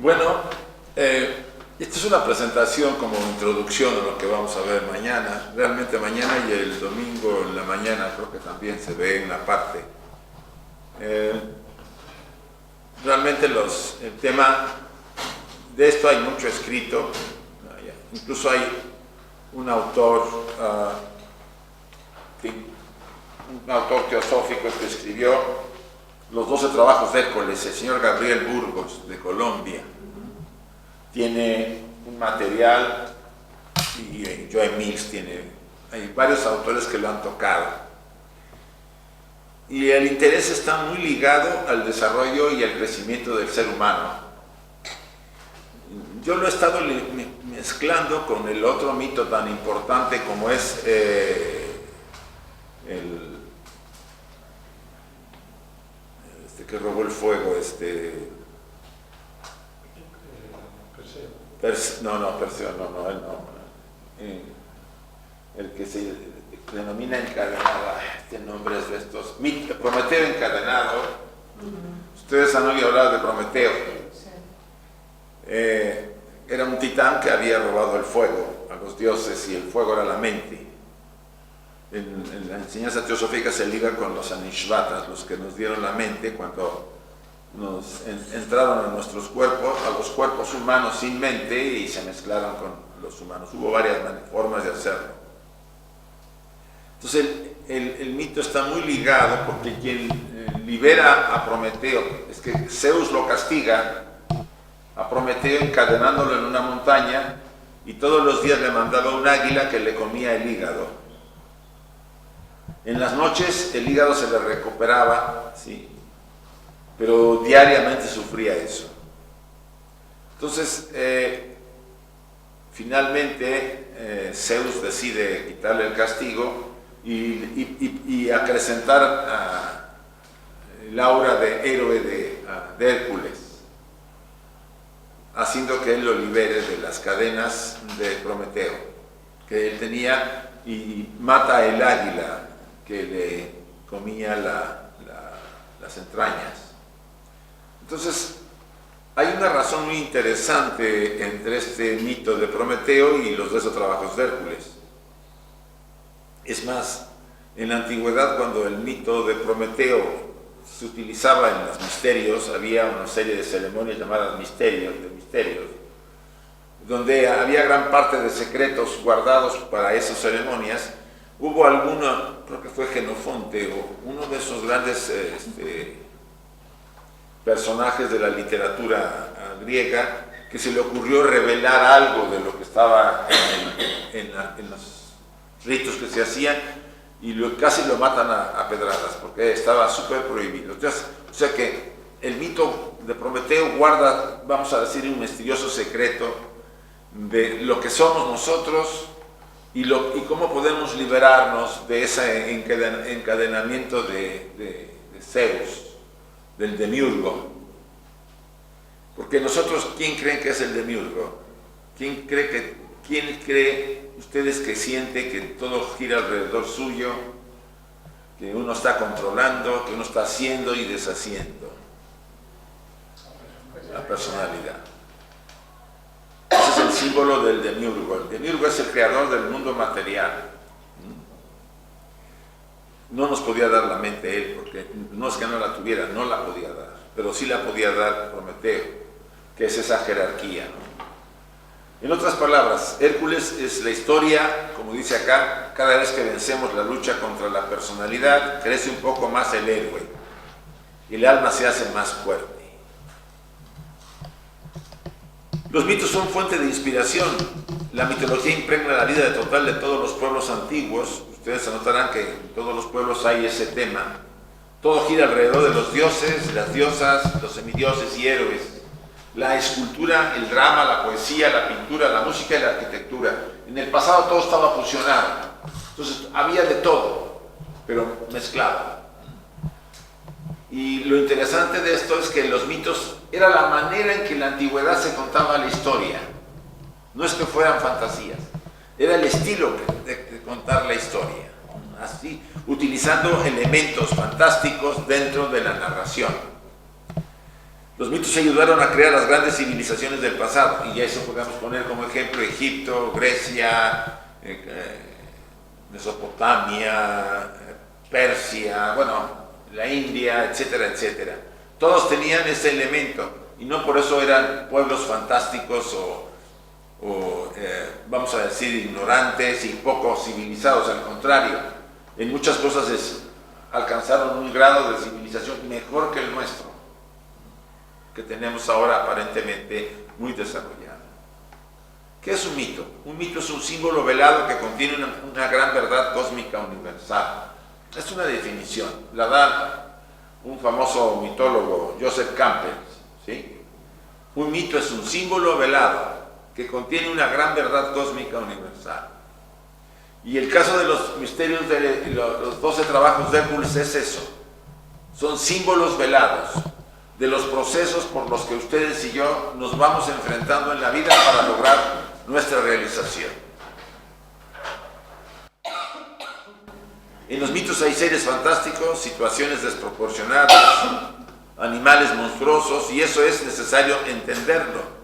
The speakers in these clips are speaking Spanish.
Bueno, esta es una presentación como introducción a lo que vamos a ver mañana. Realmente mañana y el domingo en la mañana creo que también se ve una parte. Realmente el tema de esto hay mucho escrito. Incluso hay un autor teosófico que escribió los 12 trabajos de Hércules, el señor Gabriel Burgos, de Colombia. Tiene un material, y Joe Mills hay varios autores que lo han tocado. Y el interés está muy ligado al desarrollo y al crecimiento del ser humano. Yo lo he estado mezclando con el otro mito tan importante como es que robó el fuego, Perseo, él no. El que se denomina encadenado, este nombre es de estos, Prometeo encadenado. Ustedes han oído hablar de Prometeo. Era un titán que había robado el fuego a los dioses y el fuego era la mente. En la enseñanza teosófica se liga con los Anishvatas, los que nos dieron la mente cuando nos entraron a nuestros cuerpos, a los cuerpos humanos sin mente y se mezclaron con los humanos. Hubo varias formas de hacerlo. Entonces el mito está muy ligado porque quien libera a Prometeo, es que Zeus lo castiga a Prometeo encadenándolo en una montaña y todos los días le mandaba un águila que le comía el hígado. En las noches el hígado se le recuperaba, ¿sí? Pero diariamente sufría eso. Entonces, finalmente Zeus decide quitarle el castigo y acrecentar el aura de héroe de Hércules, haciendo que él lo libere de las cadenas de Prometeo que él tenía y mata el águila que le comía las entrañas. Entonces, hay una razón muy interesante entre este mito de Prometeo y los 12 trabajos de Hércules. Es más, en la antigüedad, cuando el mito de Prometeo se utilizaba en los misterios, había una serie de ceremonias llamadas misterios, donde había gran parte de secretos guardados para esas ceremonias. Hubo alguno, creo que fue Genofonte, o uno de esos grandes personajes de la literatura griega, que se le ocurrió revelar algo de lo que estaba en los ritos que se hacían, y casi lo matan a pedradas, porque estaba súper prohibido. Entonces, o sea que el mito de Prometeo guarda, vamos a decir, un misterioso secreto de lo que somos nosotros y cómo podemos liberarnos de ese encadenamiento de Zeus, del demiurgo. Porque nosotros, ¿quién creen que es el demiurgo? ¿Quién cree ustedes que siente que todo gira alrededor suyo, que uno está controlando, que uno está haciendo y deshaciendo? La personalidad. Ese es el símbolo del demiurgo. El demiurgo es el creador del mundo material. No nos podía dar la mente él, porque no es que no la tuviera, no la podía dar, pero sí la podía dar Prometeo, que es esa jerarquía, ¿no? En otras palabras, Hércules es la historia, como dice acá, cada vez que vencemos la lucha contra la personalidad, crece un poco más el héroe y el alma se hace más fuerte. Los mitos son fuente de inspiración. La mitología impregna la vida total de todos los pueblos antiguos. Ustedes anotarán que en todos los pueblos hay ese tema. Todo gira alrededor de los dioses, las diosas, los semidioses y héroes. La escultura, el drama, la poesía, la pintura, la música y la arquitectura. En el pasado todo estaba fusionado. Entonces había de todo, pero mezclado. Y lo interesante de esto es que los mitos era la manera en que en la antigüedad se contaba la historia. No es que fueran fantasías, era el estilo de contar la historia. Así, utilizando elementos fantásticos dentro de la narración. Los mitos ayudaron a crear las grandes civilizaciones del pasado, y eso podemos poner como ejemplo Egipto, Grecia, Mesopotamia, Persia, bueno, la India, etcétera, etcétera. Todos tenían ese elemento, y no por eso eran pueblos fantásticos o vamos a decir, ignorantes y poco civilizados. Al contrario, en muchas cosas alcanzaron un grado de civilización mejor que el nuestro, que tenemos ahora aparentemente muy desarrollado. ¿Qué es un mito? Un mito es un símbolo velado que contiene una gran verdad cósmica universal. Es una definición, la da un famoso mitólogo, Joseph Campbell, ¿sí? Un mito es un símbolo velado que contiene una gran verdad cósmica universal. Y el caso de los misterios de los 12 trabajos de Hércules es eso. Son símbolos velados de los procesos por los que ustedes y yo nos vamos enfrentando en la vida para lograr nuestra realización. En los mitos hay seres fantásticos, situaciones desproporcionadas, animales monstruosos, y eso es necesario entenderlo.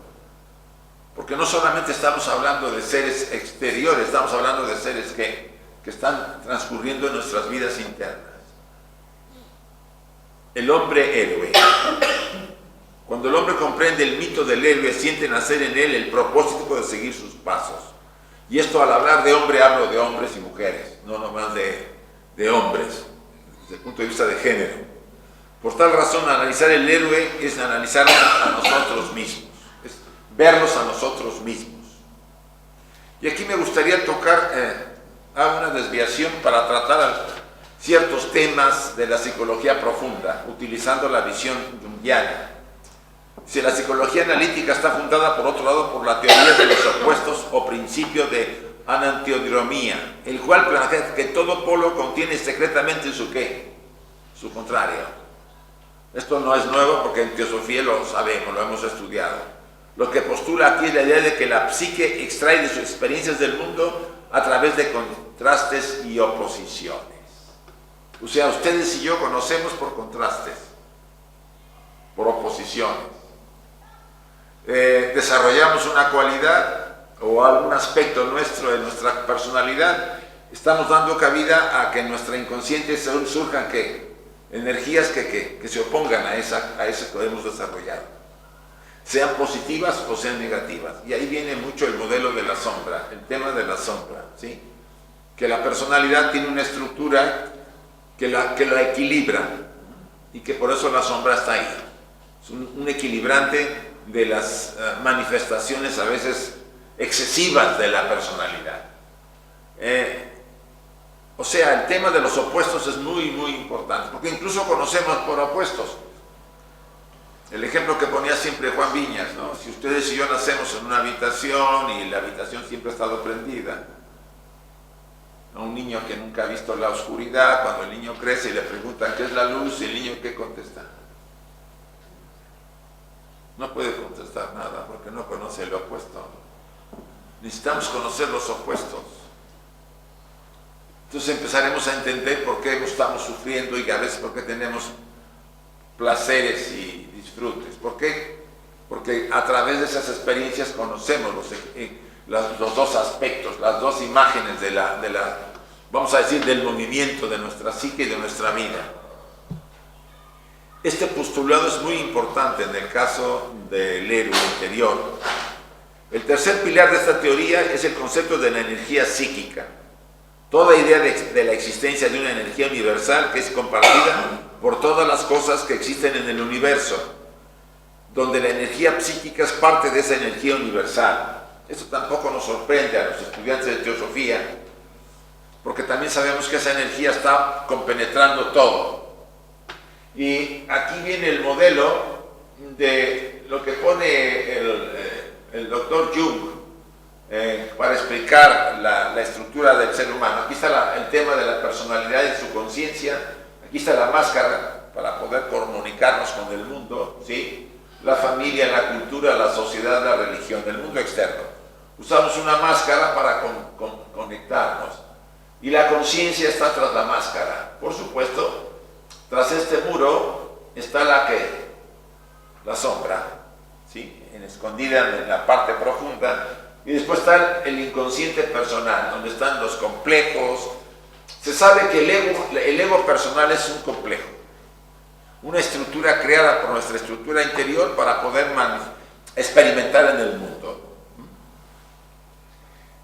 Porque no solamente estamos hablando de seres exteriores, estamos hablando de seres que están transcurriendo en nuestras vidas internas. El hombre héroe. Cuando el hombre comprende el mito del héroe, siente nacer en él el propósito de seguir sus pasos. Y esto, al hablar de hombre, hablo de hombres y mujeres, no nomás de hombres, desde el punto de vista de género. Por tal razón, analizar el héroe es analizarnos a nosotros mismos, es vernos a nosotros mismos. Y aquí me gustaría tocar una desviación para tratar ciertos temas de la psicología profunda, utilizando la visión junguiana. Si la psicología analítica está fundada, por otro lado, por la teoría de los opuestos o principio de anantiodromía, el cual plantea que todo polo contiene secretamente su ¿qué? Su contrario. Esto no es nuevo porque en teosofía lo sabemos, lo hemos estudiado. Lo que postula aquí es la idea de que la psique extrae de sus experiencias del mundo a través de contrastes y oposiciones. O sea, ustedes y yo conocemos por contrastes, por oposiciones. Desarrollamos una cualidad o algún aspecto nuestro de nuestra personalidad, estamos dando cabida a que en nuestra inconsciente surjan ¿qué? Energías que se opongan a eso que hemos desarrollado, sean positivas o sean negativas. Y ahí viene mucho el modelo de la sombra, el tema de la sombra, ¿sí? Que la personalidad tiene una estructura que la equilibra, y que por eso la sombra está ahí. Es un equilibrante de las manifestaciones a veces excesivas de la personalidad. O sea, el tema de los opuestos es muy, muy importante, porque incluso conocemos por opuestos. El ejemplo que ponía siempre Juan Viñas, ¿no? Si ustedes y yo nacemos en una habitación y la habitación siempre ha estado prendida, a un niño que nunca ha visto la oscuridad, cuando el niño crece y le preguntan qué es la luz, el niño ¿qué contesta? No puede contestar nada porque no conoce el opuesto. Necesitamos conocer los opuestos. Entonces empezaremos a entender por qué estamos sufriendo y a veces por qué tenemos placeres y disfrutes. ¿Por qué? Porque a través de esas experiencias conocemos los dos aspectos, las dos imágenes vamos a decir, del movimiento de nuestra psique y de nuestra vida. Este postulado es muy importante en el caso del héroe interior. El tercer pilar de esta teoría es el concepto de la energía psíquica. Toda idea de la existencia de una energía universal que es compartida por todas las cosas que existen en el universo, donde la energía psíquica es parte de esa energía universal. Esto tampoco nos sorprende a los estudiantes de teosofía, porque también sabemos que esa energía está compenetrando todo. Y aquí viene el modelo de lo que pone el doctor Jung para explicar la estructura del ser humano. Aquí está el tema de la personalidad y su conciencia. Aquí está la máscara para poder comunicarnos con el mundo, ¿sí? La familia, la cultura, la sociedad, la religión, el mundo externo. Usamos una máscara para conectarnos. Y la conciencia está tras la máscara. Por supuesto, tras este muro está la la sombra, ¿sí? Escondida en la parte profunda. Y después está el inconsciente personal, donde están los complejos. Se sabe que el ego personal es un complejo, una estructura creada por nuestra estructura interior para poder experimentar en el mundo.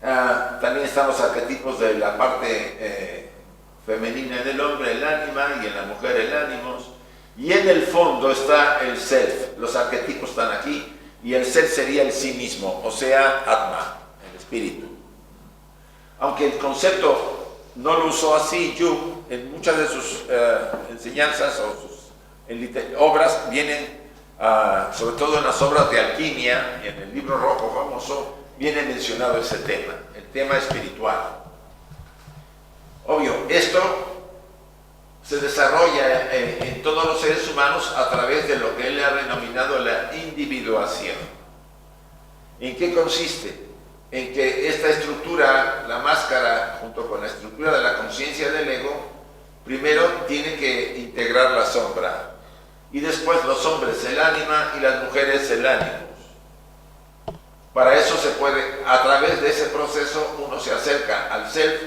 También están los arquetipos de la parte femenina en el hombre, el ánima, y en la mujer el ánimos. Y en el fondo está el self. Los arquetipos están aquí. Y el self sería el sí mismo, o sea, Atma, el espíritu. Aunque el concepto no lo usó así, Jung, en muchas de sus enseñanzas o sus obras vienen, sobre todo en las obras de alquimia, y en el libro rojo famoso, viene mencionado ese tema, el tema espiritual. Obvio, esto se desarrolla en todos los seres humanos a través de lo que él ha denominado la individuación. ¿En qué consiste? En que esta estructura, la máscara, junto con la estructura de la conciencia del ego, primero tiene que integrar la sombra, y después los hombres el ánima y las mujeres el ánimo. Para eso se puede, a través de ese proceso, uno se acerca al self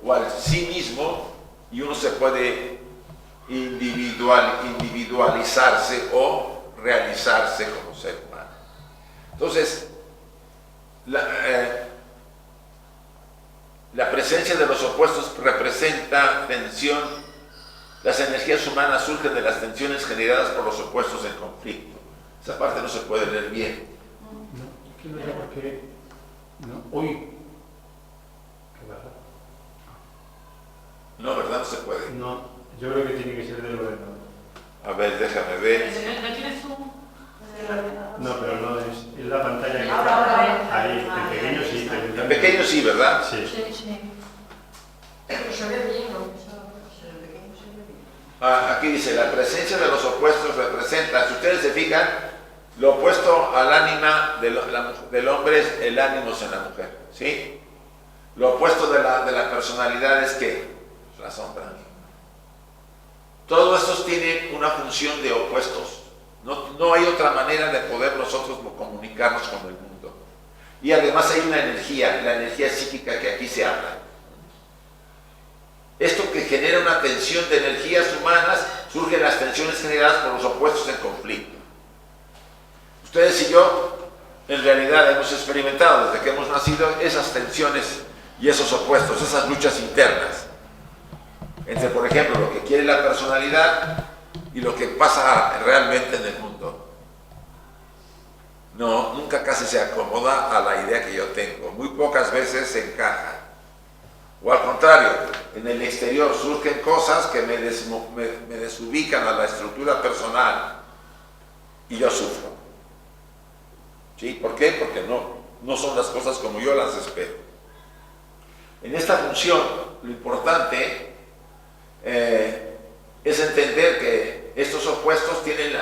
o al sí mismo, y uno se puede individualizarse o realizarse como ser humano. Entonces, la presencia de los opuestos representa tensión. Las energías humanas surgen de las tensiones generadas por los opuestos en conflicto. Esa parte no se puede leer bien. No, es que no sé por qué. No, hoy. ¿Qué pasa? No, ¿verdad? No se puede. No. Yo creo que tiene que ser del ordenador. A ver, déjame ver. ¿No tienes Zoom? No, pero no es la pantalla que Ahora, está ahí. En pequeño sí. Pero En pequeño sí, ¿verdad? Sí. Sí. Pero se ve bien, ¿no? En pequeño se ve bien. Aquí dice, la presencia de los opuestos representa, si ustedes se fijan, lo opuesto al ánima del hombre es el ánimos en la mujer, ¿sí? Lo opuesto de la personalidad es ¿qué? La sombra. Todos estos tienen una función de opuestos. No hay otra manera de poder nosotros comunicarnos con el mundo. Y además hay una energía, la energía psíquica que aquí se habla. Esto que genera una tensión de energías humanas, surgen las tensiones generadas por los opuestos en conflicto. Ustedes y yo, en realidad, hemos experimentado desde que hemos nacido esas tensiones y esos opuestos, esas luchas internas. Entre, por ejemplo, lo que quiere la personalidad y lo que pasa realmente en el mundo. No, nunca casi se acomoda a la idea que yo tengo. Muy pocas veces se encaja. O al contrario, en el exterior surgen cosas que me desubican a la estructura personal y yo sufro. ¿Sí? ¿Por qué? Porque no son las cosas como yo las espero. En esta función, lo importante es entender que estos opuestos tienen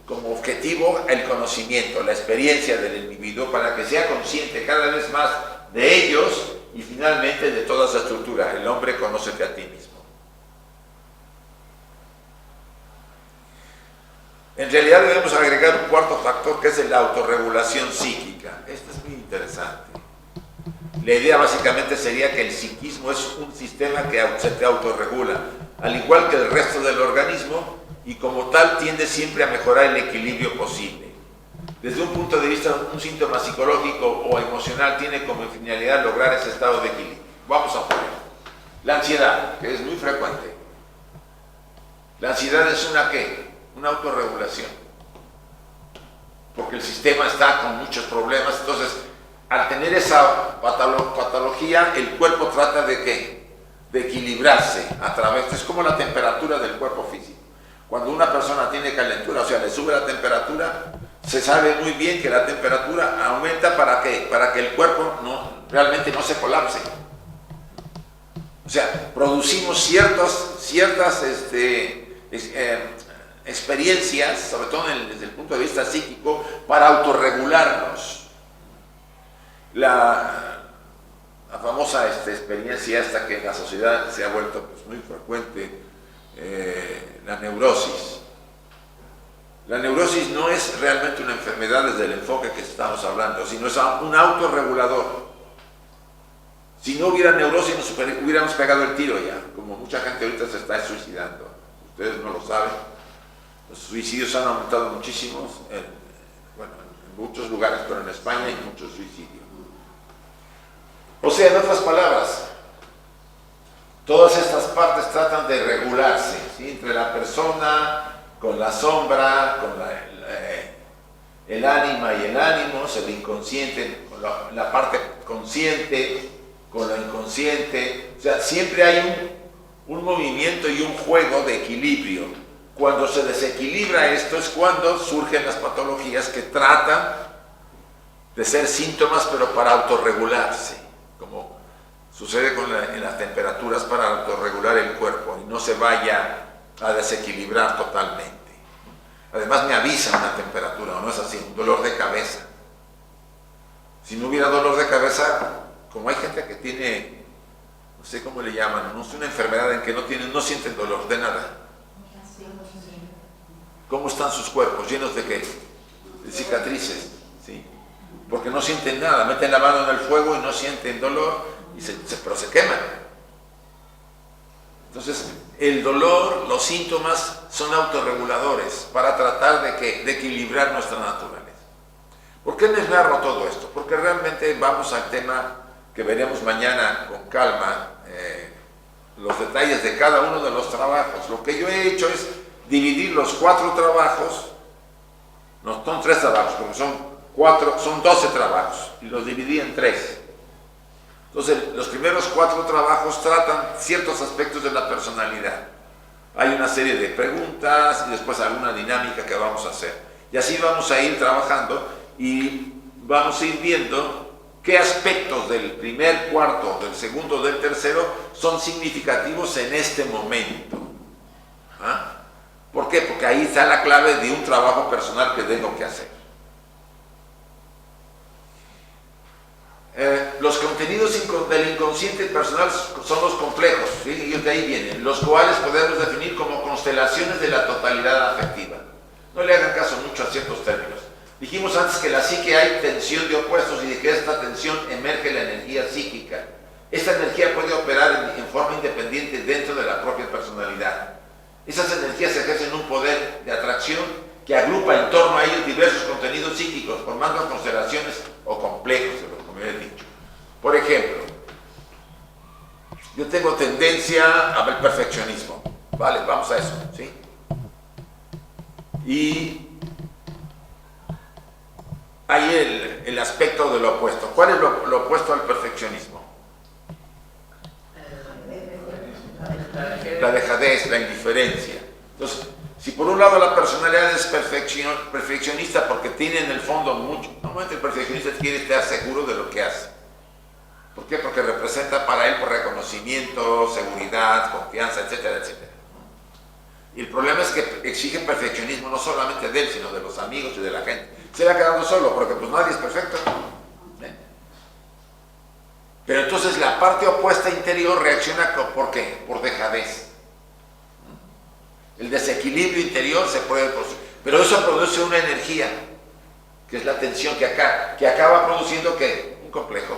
como objetivo el conocimiento, la experiencia del individuo, para que sea consciente cada vez más de ellos y finalmente de toda su estructura. El hombre, conócete a ti mismo. En realidad debemos agregar un cuarto factor, que es la autorregulación psíquica. Esto es muy interesante. La idea básicamente sería que el psiquismo es un sistema que se te autorregula, al igual que el resto del organismo, y como tal tiende siempre a mejorar el equilibrio posible. Desde un punto de vista, un síntoma psicológico o emocional tiene como finalidad lograr ese estado de equilibrio. Vamos a poner la ansiedad, que es muy frecuente. La ansiedad es una autorregulación, porque el sistema está con muchos problemas. Entonces, al tener esa patología, el cuerpo trata de ¿qué? De equilibrarse a través, es como la temperatura del cuerpo físico. Cuando una persona tiene calentura, o sea, le sube la temperatura, se sabe muy bien que la temperatura aumenta ¿para qué? Para que el cuerpo realmente no se colapse. O sea, producimos ciertas experiencias, sobre todo desde el punto de vista psíquico, para autorregularnos. La famosa experiencia esta que en la sociedad se ha vuelto muy frecuente, la neurosis. La neurosis no es una enfermedad desde el enfoque que estamos hablando, sino es un autorregulador. Si no hubiera neurosis, nos hubiéramos pegado el tiro ya, como mucha gente ahorita se está suicidando. Ustedes no lo saben. Los suicidios han aumentado muchísimo, en muchos lugares, pero en España hay muchos suicidios. O sea, en otras palabras, todas estas partes tratan de regularse, ¿sí? Entre la persona, con la sombra, con el ánima y el ánimos, el inconsciente, con la parte consciente, con lo inconsciente. O sea, siempre hay un movimiento y un juego de equilibrio. Cuando se desequilibra esto es cuando surgen las patologías que tratan de ser síntomas, pero para autorregularse, como sucede en las temperaturas, para autorregular el cuerpo y no se vaya a desequilibrar totalmente. Además me avisa una temperatura, ¿o no es así? Un dolor de cabeza. Si no hubiera dolor de cabeza, como hay gente que tiene, no sé cómo le llaman, no es una enfermedad en que no sienten dolor de nada. ¿Cómo están sus cuerpos? ¿Llenos de qué? De cicatrices, ¿sí? Porque no sienten nada, meten la mano en el fuego y no sienten dolor, pero se queman. Entonces, el dolor, los síntomas son autorreguladores para tratar de equilibrar nuestra naturaleza. ¿Por qué les narro todo esto? Porque realmente vamos al tema que veremos mañana con calma, los detalles de cada uno de los trabajos. Lo que yo he hecho es dividir los 4 trabajos, no son 3 trabajos, porque son 12 trabajos, y los dividí en 3. Entonces, los primeros 4 trabajos tratan ciertos aspectos de la personalidad. Hay una serie de preguntas y después alguna dinámica que vamos a hacer. Y así vamos a ir trabajando y vamos a ir viendo qué aspectos del primer cuarto, del segundo, del tercero son significativos en este momento. ¿Ah? ¿Por qué? Porque ahí está la clave de un trabajo personal que tengo que hacer. Los contenidos del inconsciente personal son los complejos, ¿sí? Y de ahí vienen, los cuales podemos definir como constelaciones de la totalidad afectiva. No le hagan caso mucho a ciertos términos. Dijimos antes que en la psique hay tensión de opuestos y de que de esta tensión emerge la energía psíquica. Esta energía puede operar en forma independiente dentro de la propia personalidad. Esas energías ejercen un poder de atracción que agrupa en torno a ellos diversos contenidos psíquicos, formando constelaciones o complejos, como he dicho. Por ejemplo, yo tengo tendencia al perfeccionismo, ¿vale? Vamos a eso, ¿sí? Y hay el aspecto de lo opuesto. ¿Cuál es lo opuesto al perfeccionismo? La dejadez, la indiferencia. Entonces, si por un lado la personalidad es perfeccionista porque tiene en el fondo mucho, normalmente el perfeccionista quiere estar seguro de lo que hace. ¿Por qué? Porque representa para él por reconocimiento, seguridad, confianza, etcétera, etcétera. Y el problema es que exige perfeccionismo no solamente de él, sino de los amigos y de la gente. Se va quedando solo porque pues nadie es perfecto. Pero entonces la parte opuesta interior reacciona ¿por qué? Por dejadez. El desequilibrio interior se puede producir, pero eso produce una energía, que es la tensión que acaba produciendo ¿qué? Un complejo.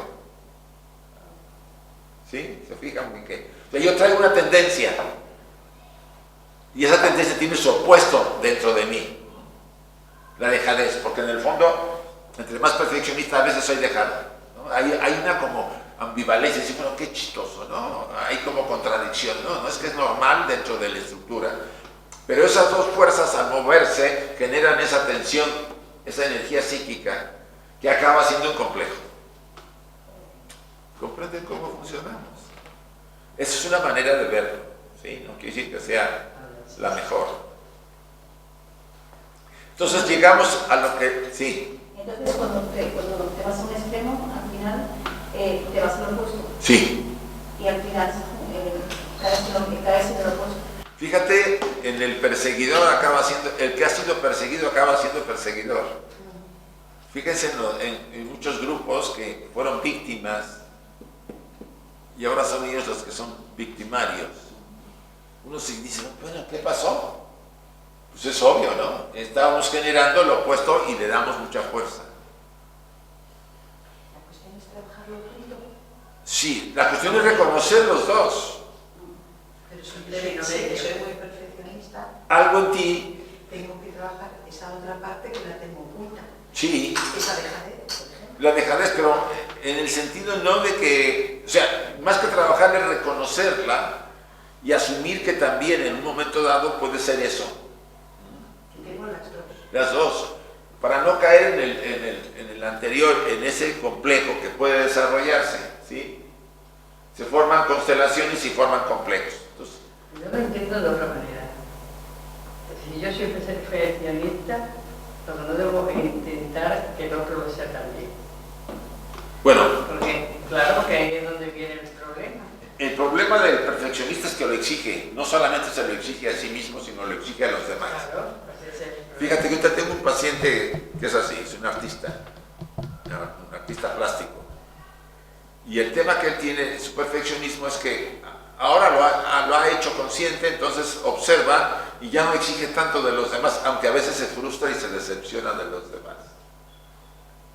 ¿Sí? ¿Se fijan en qué? O sea, yo traigo una tendencia y esa tendencia tiene su opuesto dentro de mí, la dejadez, porque en el fondo, entre más perfeccionista a veces soy dejado, ¿no? Hay una como ambivalencia, decir, bueno, qué chistoso, ¿no? Hay como contradicción, ¿no? No es que es normal dentro de la estructura, pero esas dos fuerzas al moverse generan esa tensión, esa energía psíquica que acaba siendo un complejo. ¿Comprenden cómo funcionamos? Esa es una manera de verlo, ¿sí? No quiere decir que sea la mejor. Entonces llegamos a lo que, sí. Entonces cuando te vas a un extremo, al final te vas al opuesto. Sí. Y al final caes en el opuesto. Fíjate, en el perseguidor el que ha sido perseguido acaba siendo perseguidor. Fíjense en muchos grupos que fueron víctimas y ahora son ellos los que son victimarios. Uno se dice, bueno, ¿qué pasó? Pues es obvio, ¿no? Estamos generando lo opuesto y le damos mucha fuerza. La cuestión es trabajarlo junto. Sí, la cuestión es reconocer los dos. Pero soy un término de que soy muy perfeccionista, Algo en ti, tengo que trabajar esa otra parte que la tengo oculta. sí, Esa dejadez, por ejemplo. la dejadez, pero en el sentido no de que, o sea, más que trabajar es reconocerla y asumir que también en un momento dado puede ser eso, Que tengo las dos. las dos, para no caer en el anterior, en ese complejo que puede desarrollarse, ¿sí? Se forman constelaciones y forman complejos. Entonces, Yo lo entiendo de otra manera. Si yo siempre soy perfeccionista, lo que no debo es intentar que el otro lo sea también. bueno, Porque, claro, que ahí es donde viene el problema. el problema del perfeccionista es que lo exige, no solamente se lo exige a sí mismo, sino lo exige a los demás. Claro, pues ese es el problema. Fíjate que ahorita tengo un paciente que es así, es un artista plástico. Y el tema que él tiene, su perfeccionismo, es que ahora lo ha hecho consciente, entonces observa y ya no exige tanto de los demás, aunque a veces se frustra y se decepciona de los demás.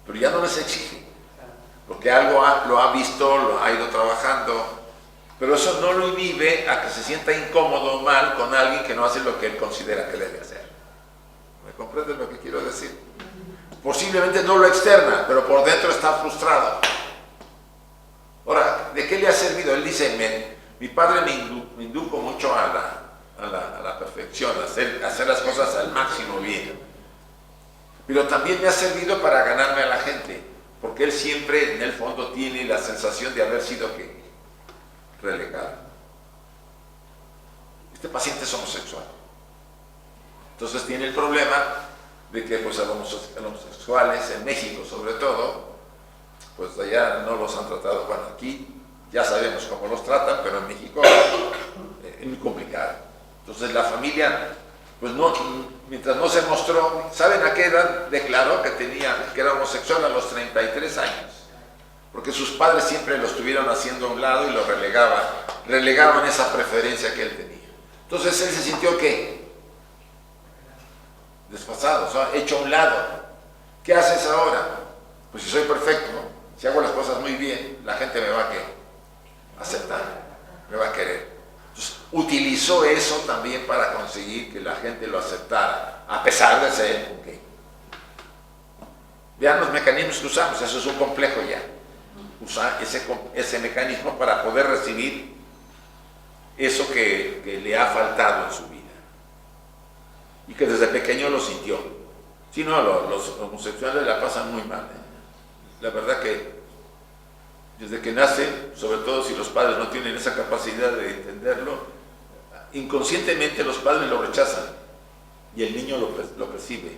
Pero ya no les exige, porque algo lo ha visto, lo ha ido trabajando, pero eso no lo inhibe a que se sienta incómodo o mal con alguien que no hace lo que él considera que debe hacer. ¿Me comprendes lo que quiero decir? Posiblemente no lo externa, pero por dentro está frustrado. Ahora, ¿de qué le ha servido? Él dice, mi padre me indujo mucho a la perfección, a hacer las cosas al máximo bien. Pero también me ha servido para ganarme a la gente, porque él siempre en el fondo tiene la sensación de haber sido relegado. Este paciente es homosexual. Entonces tiene el problema de que pues, a los homosexuales, en México sobre todo, pues allá no los han tratado. Bueno, aquí ya sabemos cómo los tratan, pero en México es muy complicado. Entonces la familia, pues no, mientras no se mostró, ¿saben a qué edad declaró que era homosexual? A los 33 años. Porque sus padres siempre lo estuvieron haciendo a un lado y lo relegaban esa preferencia que él tenía. Entonces él se sintió desfasado, o sea, hecho a un lado. ¿Qué haces ahora? Pues si soy perfecto, si hago las cosas muy bien, la gente me va a aceptar, me va a querer. Entonces utilizó eso también para conseguir que la gente lo aceptara, a pesar de ser gay. Vean los mecanismos que usamos, eso es un complejo ya. Usar ese mecanismo para poder recibir eso que le ha faltado en su vida y que desde pequeño lo sintió. Si no, los homosexuales la pasan muy mal. La verdad que desde que nace, sobre todo si los padres no tienen esa capacidad de entenderlo, inconscientemente los padres lo rechazan y el niño lo percibe,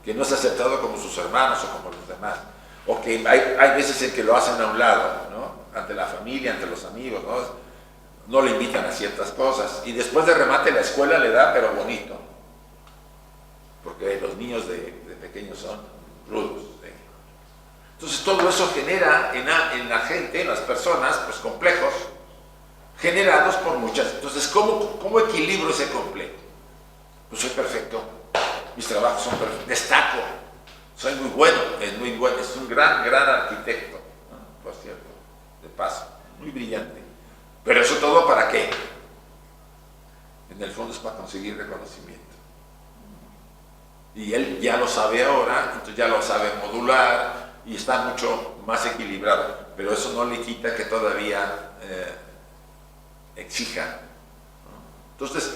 que no es aceptado como sus hermanos o como los demás, o que hay veces en que lo hacen a un lado, ¿no? Ante la familia, ante los amigos, no le invitan a ciertas cosas, y después de remate la escuela le da, pero bonito, porque los niños de pequeños son rudos. Entonces todo eso genera en la gente, en las personas, pues complejos, generados por muchas. Entonces, ¿cómo equilibro ese complejo? Pues soy perfecto, mis trabajos son perfectos, destaco, soy muy bueno, es un gran arquitecto, ¿no? Por cierto, de paso, muy brillante. Pero eso todo ¿para qué? En el fondo es para conseguir reconocimiento. Y él ya lo sabe ahora, entonces ya lo sabe modular y está mucho más equilibrado. Pero eso no le quita que todavía exija, ¿no? Entonces,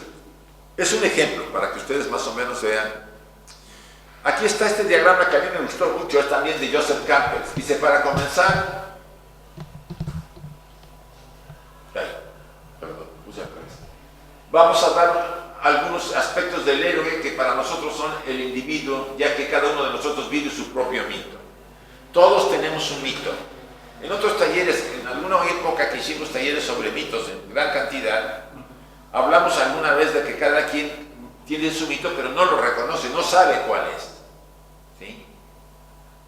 es un ejemplo para que ustedes más o menos vean. Aquí está este diagrama que a mí me gustó mucho, es también de Joseph Campbell. Dice, para comenzar, vamos a dar algunos aspectos del héroe que para nosotros son el individuo, ya que cada uno de nosotros vive su propio mito. Todos tenemos un mito. En otros talleres, en alguna época que hicimos talleres sobre mitos en gran cantidad, hablamos alguna vez de que cada quien tiene su mito, pero no lo reconoce, no sabe cuál es. ¿Sí?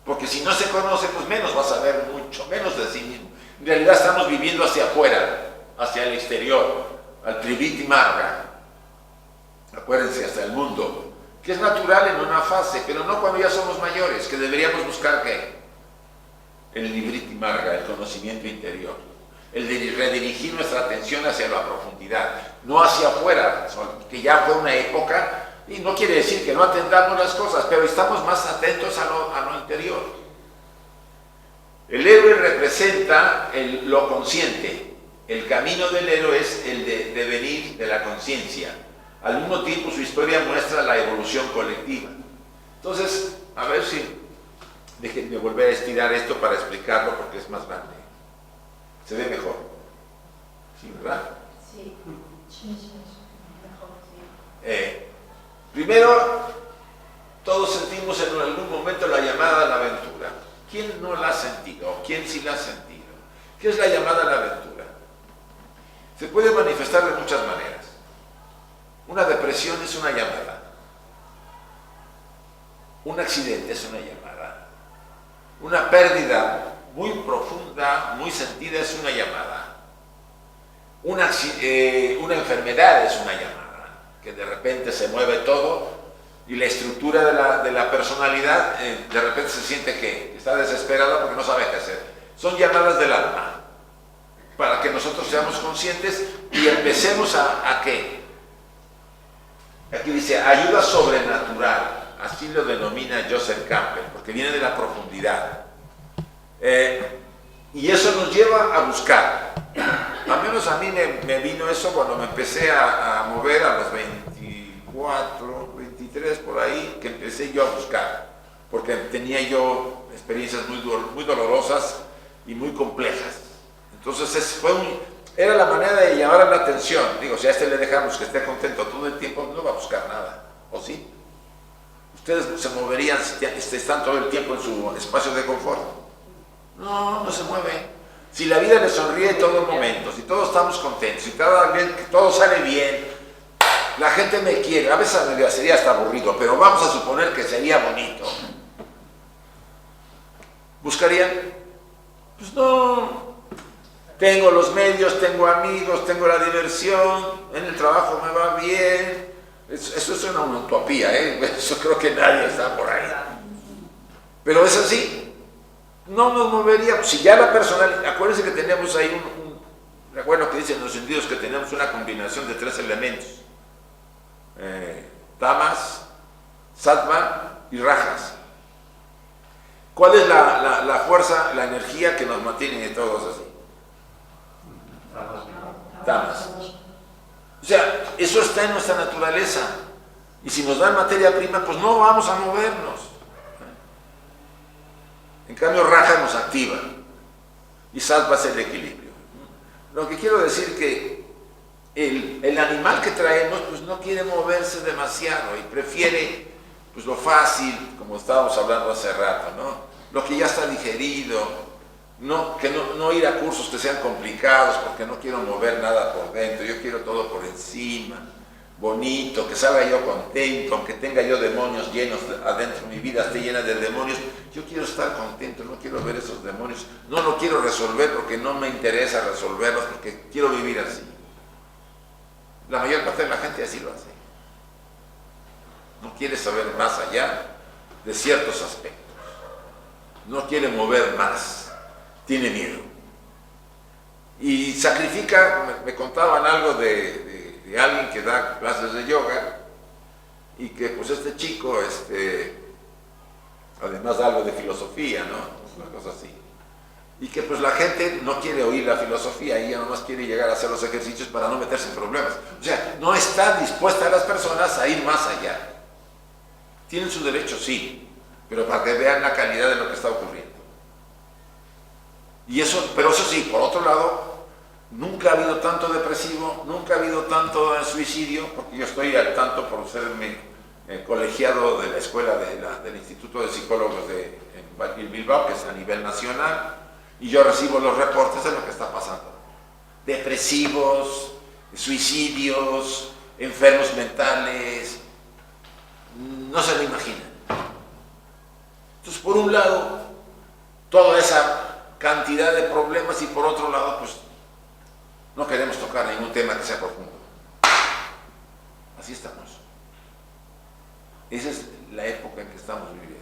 Porque si no se conoce, pues menos va a saber, mucho menos de sí mismo. En realidad estamos viviendo hacia afuera, hacia el exterior, al triviti marga. acuérdense, hasta el mundo, que es natural en una fase, pero no cuando ya somos mayores, que deberíamos buscar ¿qué? El libriti marga, el conocimiento interior, el de redirigir nuestra atención hacia la profundidad, no hacia afuera, que ya fue una época, y no quiere decir que no atendamos las cosas, pero estamos más atentos a lo interior. El héroe representa lo consciente, el camino del héroe es el de devenir de la conciencia. Al mismo tiempo su historia muestra la evolución colectiva. Entonces, a ver si déjenme volver a estirar esto para explicarlo porque es más grande. Se ve mejor. ¿Sí, verdad? Sí, Sí, sí, sí. mejor, sí. Primero, todos sentimos en algún momento la llamada a la aventura. ¿Quién no la ha sentido? ¿O quién sí la ha sentido? ¿Qué es la llamada a la aventura? Se puede manifestar de muchas maneras. Una depresión es una llamada. Un accidente es una llamada. Una pérdida muy profunda, muy sentida es una llamada. Una enfermedad es una llamada, que de repente se mueve todo y la estructura de la personalidad de repente se siente que está desesperada porque no sabe qué hacer. Son llamadas del alma, para que nosotros seamos conscientes y empecemos a ¿qué? Aquí dice, ayuda sobrenatural, así lo denomina Joseph Campbell, porque viene de la profundidad. Y eso nos lleva a buscar. Al menos a mí me vino eso cuando me empecé a mover a los 24, 23 por ahí, que empecé yo a buscar, porque tenía yo experiencias muy dolorosas y muy complejas. Entonces era la manera de llamar la atención. Digo, si a este le dejamos que esté contento todo el tiempo, no va a buscar nada, ¿o sí? Ustedes se moverían si están todo el tiempo en su espacio de confort. No se mueve. Si la vida le sonríe en todo momento, si todos estamos contentos, si todo sale bien, la gente me quiere, a veces sería hasta aburrido, pero vamos a suponer que sería bonito. ¿Buscarían? Pues no. Tengo los medios, tengo amigos, tengo la diversión, en el trabajo me va bien. Eso es una utopía, eso creo que nadie está por ahí. Pero es así. No nos moveríamos. Si ya la personalidad, acuérdense que tenemos ahí recuerdo que dicen los sentidos que tenemos una combinación de 3 elementos. Tamas, sattva y rajas. ¿Cuál es la fuerza, la energía que nos mantiene todos así? Tamas. O sea, eso está en nuestra naturaleza. Y si nos dan materia prima, pues no vamos a movernos. En cambio, raja nos activa. Y sattva es el equilibrio. Lo que quiero decir que el animal que traemos pues no quiere moverse demasiado y prefiere pues lo fácil, como estábamos hablando hace rato, ¿no? Lo que ya está digerido, no ir a cursos que sean complicados porque no quiero mover nada por dentro, yo quiero todo por encima, bonito, que salga yo contento, aunque tenga yo demonios llenos adentro, mi vida esté llena de demonios, yo quiero estar contento, no quiero ver esos demonios, no lo quiero resolver porque no me interesa resolverlos, porque quiero vivir así. La mayor parte de la gente así lo hace. No quiere saber más allá de ciertos aspectos. No quiere mover más. Tiene miedo. Y sacrifica, me contaban algo de alguien que da clases de yoga y que pues este chico, además da algo de filosofía, ¿no? Una cosa así. Y que pues la gente no quiere oír la filosofía, ella nomás quiere llegar a hacer los ejercicios para no meterse en problemas. O sea, no está dispuesta a las personas a ir más allá. Tienen su derecho, sí, pero para que vean la calidad de lo que está ocurriendo. Y eso, pero eso sí, por otro lado, nunca ha habido tanto depresivo, nunca ha habido tanto suicidio, porque yo estoy al tanto por serme colegiado de la escuela del Instituto de Psicólogos en Bilbao, que es a nivel nacional, y yo recibo los reportes de lo que está pasando. Depresivos, suicidios, enfermos mentales, no se lo imaginan. Entonces, por un lado, toda esa cantidad de problemas y por otro lado, pues, no queremos tocar ningún tema que sea profundo. Así estamos. Esa es la época en que estamos viviendo.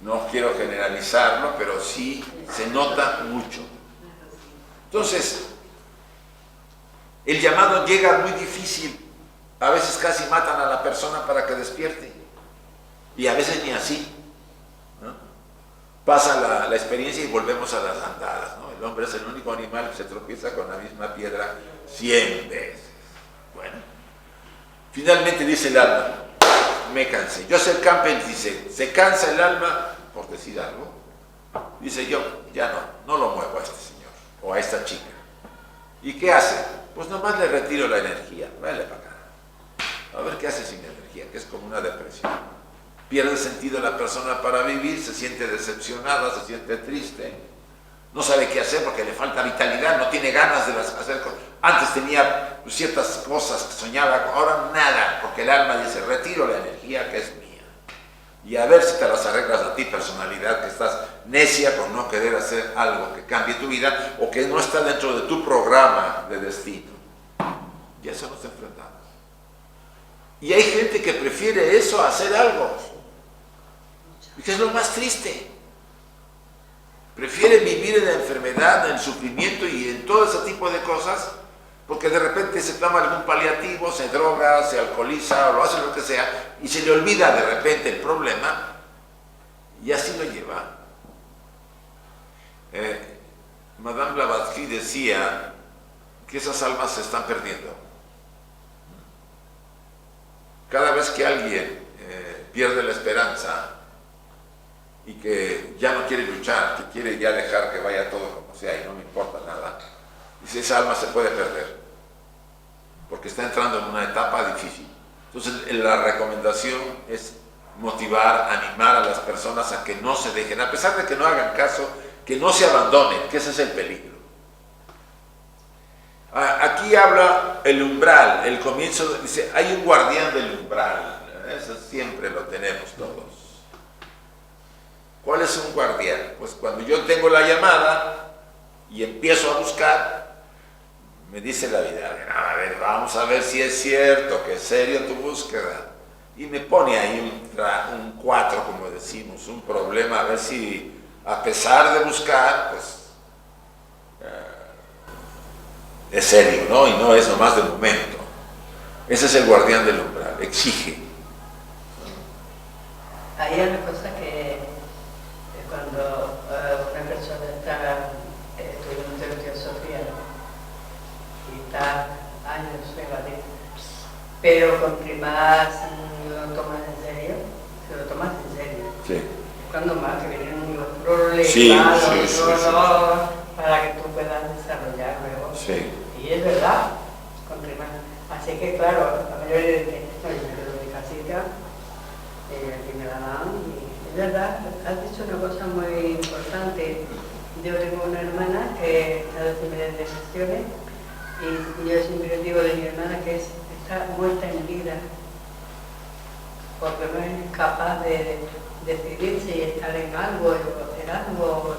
No quiero generalizarlo, pero sí se nota mucho. Entonces, el llamado llega muy difícil. A veces casi matan a la persona para que despierte. Y a veces ni así, ¿no? Pasa la experiencia y volvemos a las andadas, ¿no? El hombre es el único animal que se tropieza con la misma piedra 100 veces. Bueno, finalmente dice el alma, me cansé. Joseph Campbell dice, se cansa el alma, por decir algo, dice yo, ya no lo muevo a este señor o a esta chica. ¿Y qué hace? Pues nomás le retiro la energía, vale para acá. A ver qué hace sin energía, que es como una depresión. Pierde sentido la persona para vivir, se siente decepcionada, se siente triste, no sabe qué hacer porque le falta vitalidad, no tiene ganas de hacer cosas. Antes tenía ciertas cosas que soñaba, ahora nada, porque el alma dice, retiro la energía que es mía. Y a ver si te las arreglas a ti, personalidad, que estás necia por no querer hacer algo que cambie tu vida o que no está dentro de tu programa de destino. Y a eso nos enfrentamos. Y hay gente que prefiere eso a hacer algo. Y que es lo más triste. Prefiere vivir en la enfermedad, en el sufrimiento y en todo ese tipo de cosas, porque de repente se toma algún paliativo, se droga, se alcoholiza o lo hace lo que sea, y se le olvida de repente el problema, y así lo lleva. Madame Blavatsky decía que esas almas se están perdiendo. Cada vez que alguien pierde la esperanza y que ya no quiere luchar, que quiere ya dejar que vaya todo como sea y no me importa nada, dice, esa alma se puede perder, porque está entrando en una etapa difícil. Entonces la recomendación es motivar, animar a las personas a que no se dejen, a pesar de que no hagan caso, que no se abandonen, que ese es el peligro. Aquí habla el umbral, el comienzo, dice, hay un guardián del umbral, eso siempre lo tenemos todos. ¿Cuál es un guardián? Pues cuando yo tengo la llamada y empiezo a buscar, me dice la vida, a ver, vamos a ver si es cierto, que es serio tu búsqueda. Y me pone ahí un 4, como decimos, un problema, a ver si a pesar de buscar, pues es serio, ¿no? Y no es nomás de momento. Ese es el guardián del umbral, exige. Hay una cosa que cuando una persona está estudiando teosofía y está años evadido, pero con primas lo tomas en serio, se lo tomas en serio. Sí. Es cuando más que vienen los problemas, Sí. para que tú puedas desarrollar luego. Sí. Y es verdad, con primas. Así que claro, la mayoría de gente, no, yo me quedo en mi casita, aquí me la dan, y es verdad, has dicho una cosa muy importante. Yo tengo una hermana que está de primeras de gestiones, y yo siempre digo de mi hermana que está muerta en vida, porque no es capaz de decidirse y estar en algo, o hacer algo.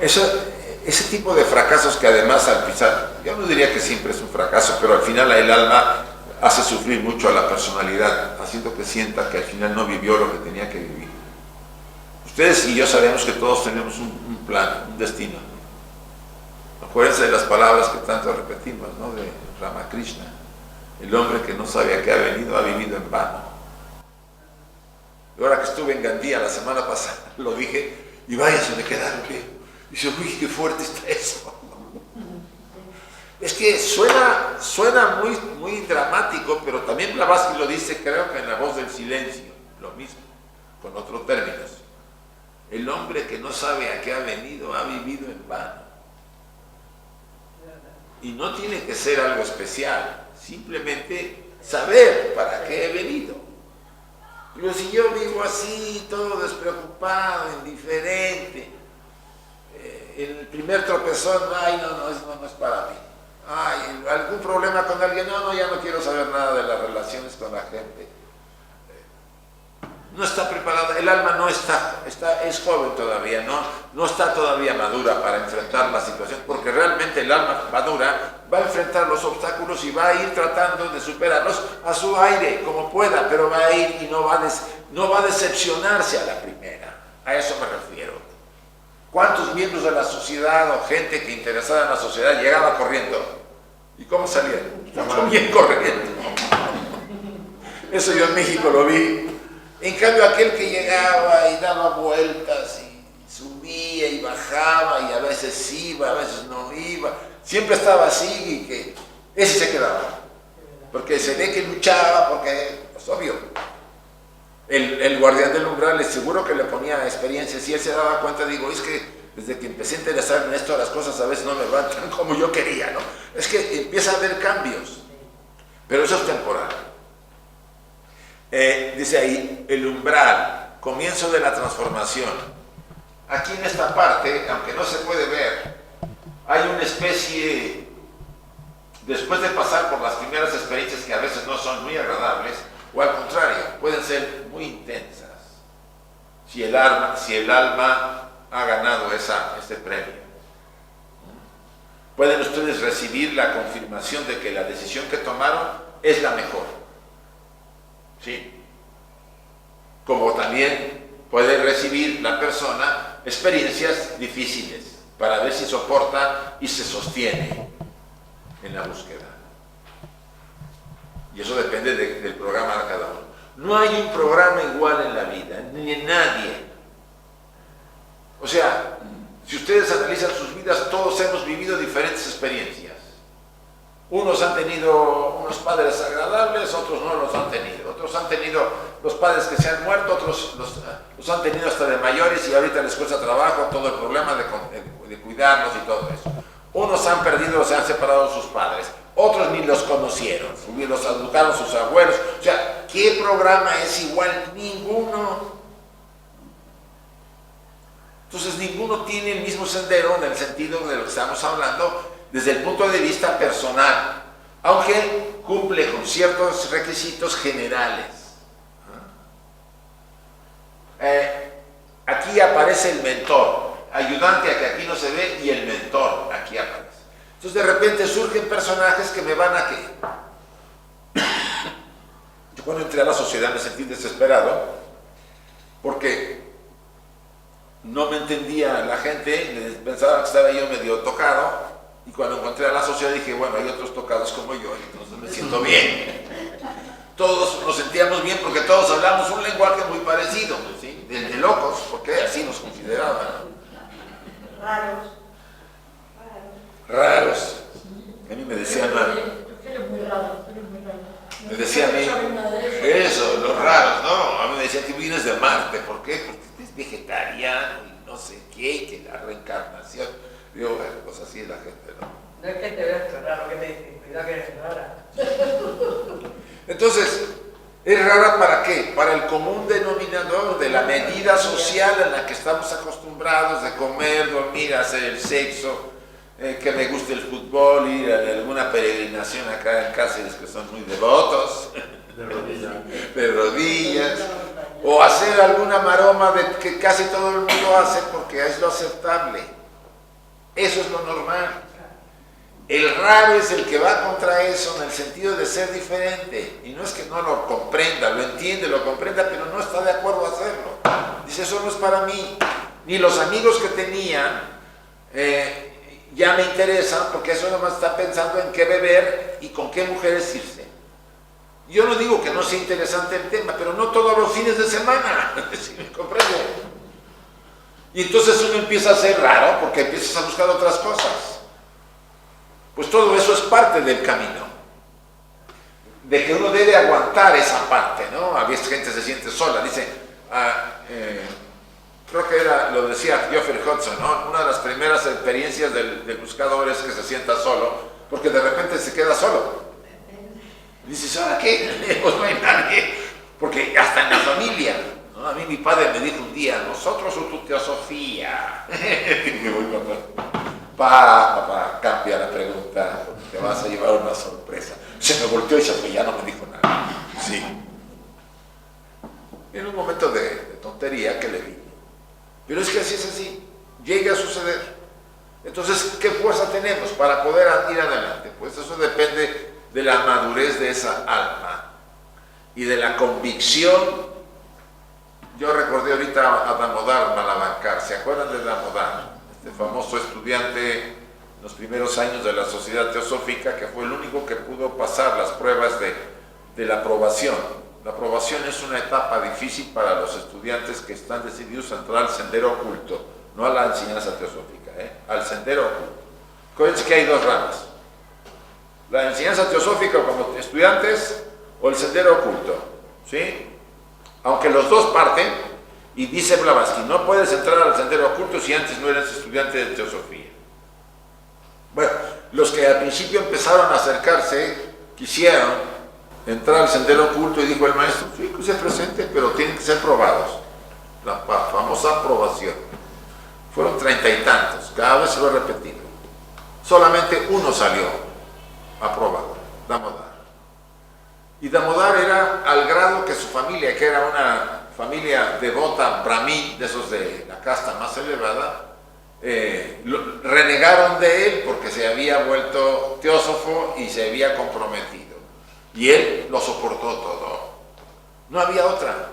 Ese tipo de fracasos que además al pisar, yo no diría que siempre es un fracaso, pero al final el alma hace sufrir mucho a la personalidad, haciendo que sienta que al final no vivió lo que tenía que vivir. Ustedes y yo sabemos que todos tenemos un plan, un destino. Acuérdense de las palabras que tanto repetimos, ¿no? De Ramakrishna. El hombre que no sabe a qué ha venido, ha vivido en vano. Y ahora que estuve en Gandía la semana pasada, lo dije, y vaya, se me quedaron que... Dice, uy, qué fuerte está eso. Es que suena muy, muy dramático, pero también Blavatsky lo dice, creo que en La voz del silencio, lo mismo, con otros términos. El hombre que no sabe a qué ha venido, ha vivido en vano. Y no tiene que ser algo especial, simplemente saber para qué he venido. Pero si yo vivo así, todo despreocupado, indiferente, el primer tropezón, ay, eso no es para mí. Ay, algún problema con alguien, no, ya no quiero saber nada de las relaciones con la gente. No está preparada, el alma no es joven todavía, no está todavía madura para enfrentar la situación, porque realmente el alma madura va a enfrentar los obstáculos y va a ir tratando de superarlos a su aire, como pueda, pero va a ir y no va a decepcionarse a la primera. A eso me refiero. ¿Cuántos miembros de la sociedad o gente que interesada en la sociedad llegaba corriendo? ¿Y cómo salían? Bien corriendo. Eso yo en México lo vi. En cambio, aquel que llegaba y daba vueltas y subía y bajaba y a veces iba, a veces no iba, siempre estaba así y que ese se quedaba. Porque se ve que luchaba, porque, pues obvio, el guardián del umbral es seguro que le ponía experiencias y él se daba cuenta, digo, es que desde que empecé a interesarme en esto, las cosas a veces no me van tan como yo quería, ¿no? Es que empieza a haber cambios, pero eso es temporal. Dice ahí, el umbral, comienzo de la transformación. Aquí en esta parte, aunque no se puede ver, hay una especie, después de pasar por las primeras experiencias que a veces no son muy agradables, o al contrario, pueden ser muy intensas, si el alma ha ganado este premio. Pueden ustedes recibir la confirmación de que la decisión que tomaron es la mejor. ¿Sí? Como también puede recibir la persona experiencias difíciles para ver si soporta y se sostiene en la búsqueda. Y eso depende del programa de cada uno. No hay un programa igual en la vida, ni en nadie. O sea, si ustedes analizan sus vidas, todos hemos vivido diferentes experiencias. Unos han tenido unos padres agradables, otros no los han tenido. Otros han tenido los padres que se han muerto, otros los han tenido hasta de mayores y ahorita les cuesta trabajo todo el problema de cuidarlos y todo eso. Unos han perdido, se han separado de sus padres, otros ni los conocieron, los educaron sus abuelos. O sea, ¿qué programa es igual? Ninguno. Entonces, ninguno tiene el mismo sendero en el sentido de lo que estamos hablando desde el punto de vista personal, aunque cumple con ciertos requisitos generales. Aquí aparece el mentor, ayudante a que aquí no se ve, y el mentor aquí aparece. Entonces de repente surgen personajes que me van a que... Yo cuando entré a la sociedad me sentí desesperado porque no me entendía la gente, pensaba que estaba yo medio tocado, y cuando encontré a la sociedad dije, bueno, hay otros tocados como yo, entonces me siento bien. Todos nos sentíamos bien porque todos hablamos un lenguaje muy parecido, ¿sí? De locos, porque así nos consideraban, ¿no? Raros. A mí me decían, me decían a mí, eso, los raros, ¿no? A mí me decían que vienes de Marte, ¿por qué? Porque es vegetariano y no sé qué, y que la reencarnación. Digo, bueno, pues así es la gente, ¿no? No es que te veas raro, que te dicen, cuidado que eres rara. Entonces, ¿es rara para qué? Para el común denominador de la medida social en la que estamos acostumbrados de comer, dormir, hacer el sexo, que me guste el fútbol, ir a alguna peregrinación acá en Cáceres, que son muy devotos, de rodillas, o hacer alguna maroma que casi todo el mundo hace porque es lo aceptable. Eso es lo normal. El raro es el que va contra eso en el sentido de ser diferente. Y no es que no lo comprenda, lo entiende, lo comprenda, pero no está de acuerdo a hacerlo. Dice, eso no es para mí. Ni los amigos que tenía ya me interesan, porque eso nomás está pensando en qué beber y con qué mujeres irse. Yo no digo que no sea interesante el tema, pero no todos los fines de semana. ¿Sí me comprende? Y entonces uno empieza a ser raro porque empiezas a buscar otras cosas. Pues todo eso es parte del camino. De que uno debe aguantar esa parte, ¿no? A veces gente se siente sola. Dice, creo que lo decía Geoffrey Hudson, ¿no? Una de las primeras experiencias del buscador es que se sienta solo, porque de repente se queda solo. Dices, ¿ahora qué? Pues no hay nadie. Porque hasta en la familia, ¿no? A mí mi padre me dijo un día, nosotros o tu tía Sofía. Y me voy papá, cambia la pregunta, te vas a llevar una sorpresa. Se me volteó y se fue, ya no me dijo nada. Sí. En un momento de tontería que le vi. Pero es que así es así, llega a suceder. Entonces, ¿qué fuerza tenemos para poder ir adelante? Pues eso depende de la madurez de esa alma y de la convicción. Yo recordé ahorita a Damodar Malabankar. ¿Se acuerdan de Damodar? Este famoso estudiante en los primeros años de la Sociedad Teosófica, que fue el único que pudo pasar las pruebas de la aprobación. La aprobación es una etapa difícil para los estudiantes que están decididos a entrar al sendero oculto, no a la enseñanza teosófica, al sendero oculto. Acuérdense que hay dos ramas: la enseñanza teosófica como estudiantes o el sendero oculto, ¿sí? Aunque los dos parten, y dice Blavatsky, no puedes entrar al sendero oculto si antes no eres estudiante de teosofía. Bueno, los que al principio empezaron a acercarse, quisieron entrar al sendero oculto, y dijo el maestro, sí, que se presente, pero tienen que ser probados. La famosa aprobación. Fueron 30 y tantos, cada vez se lo he repetido. Solamente uno salió aprobado, Damodar. Y Damodar era al grado que su familia, que era una familia devota brahmí, de esos de la casta más elevada, renegaron de él porque se había vuelto teósofo y se había comprometido. Y él lo soportó todo. No había otra.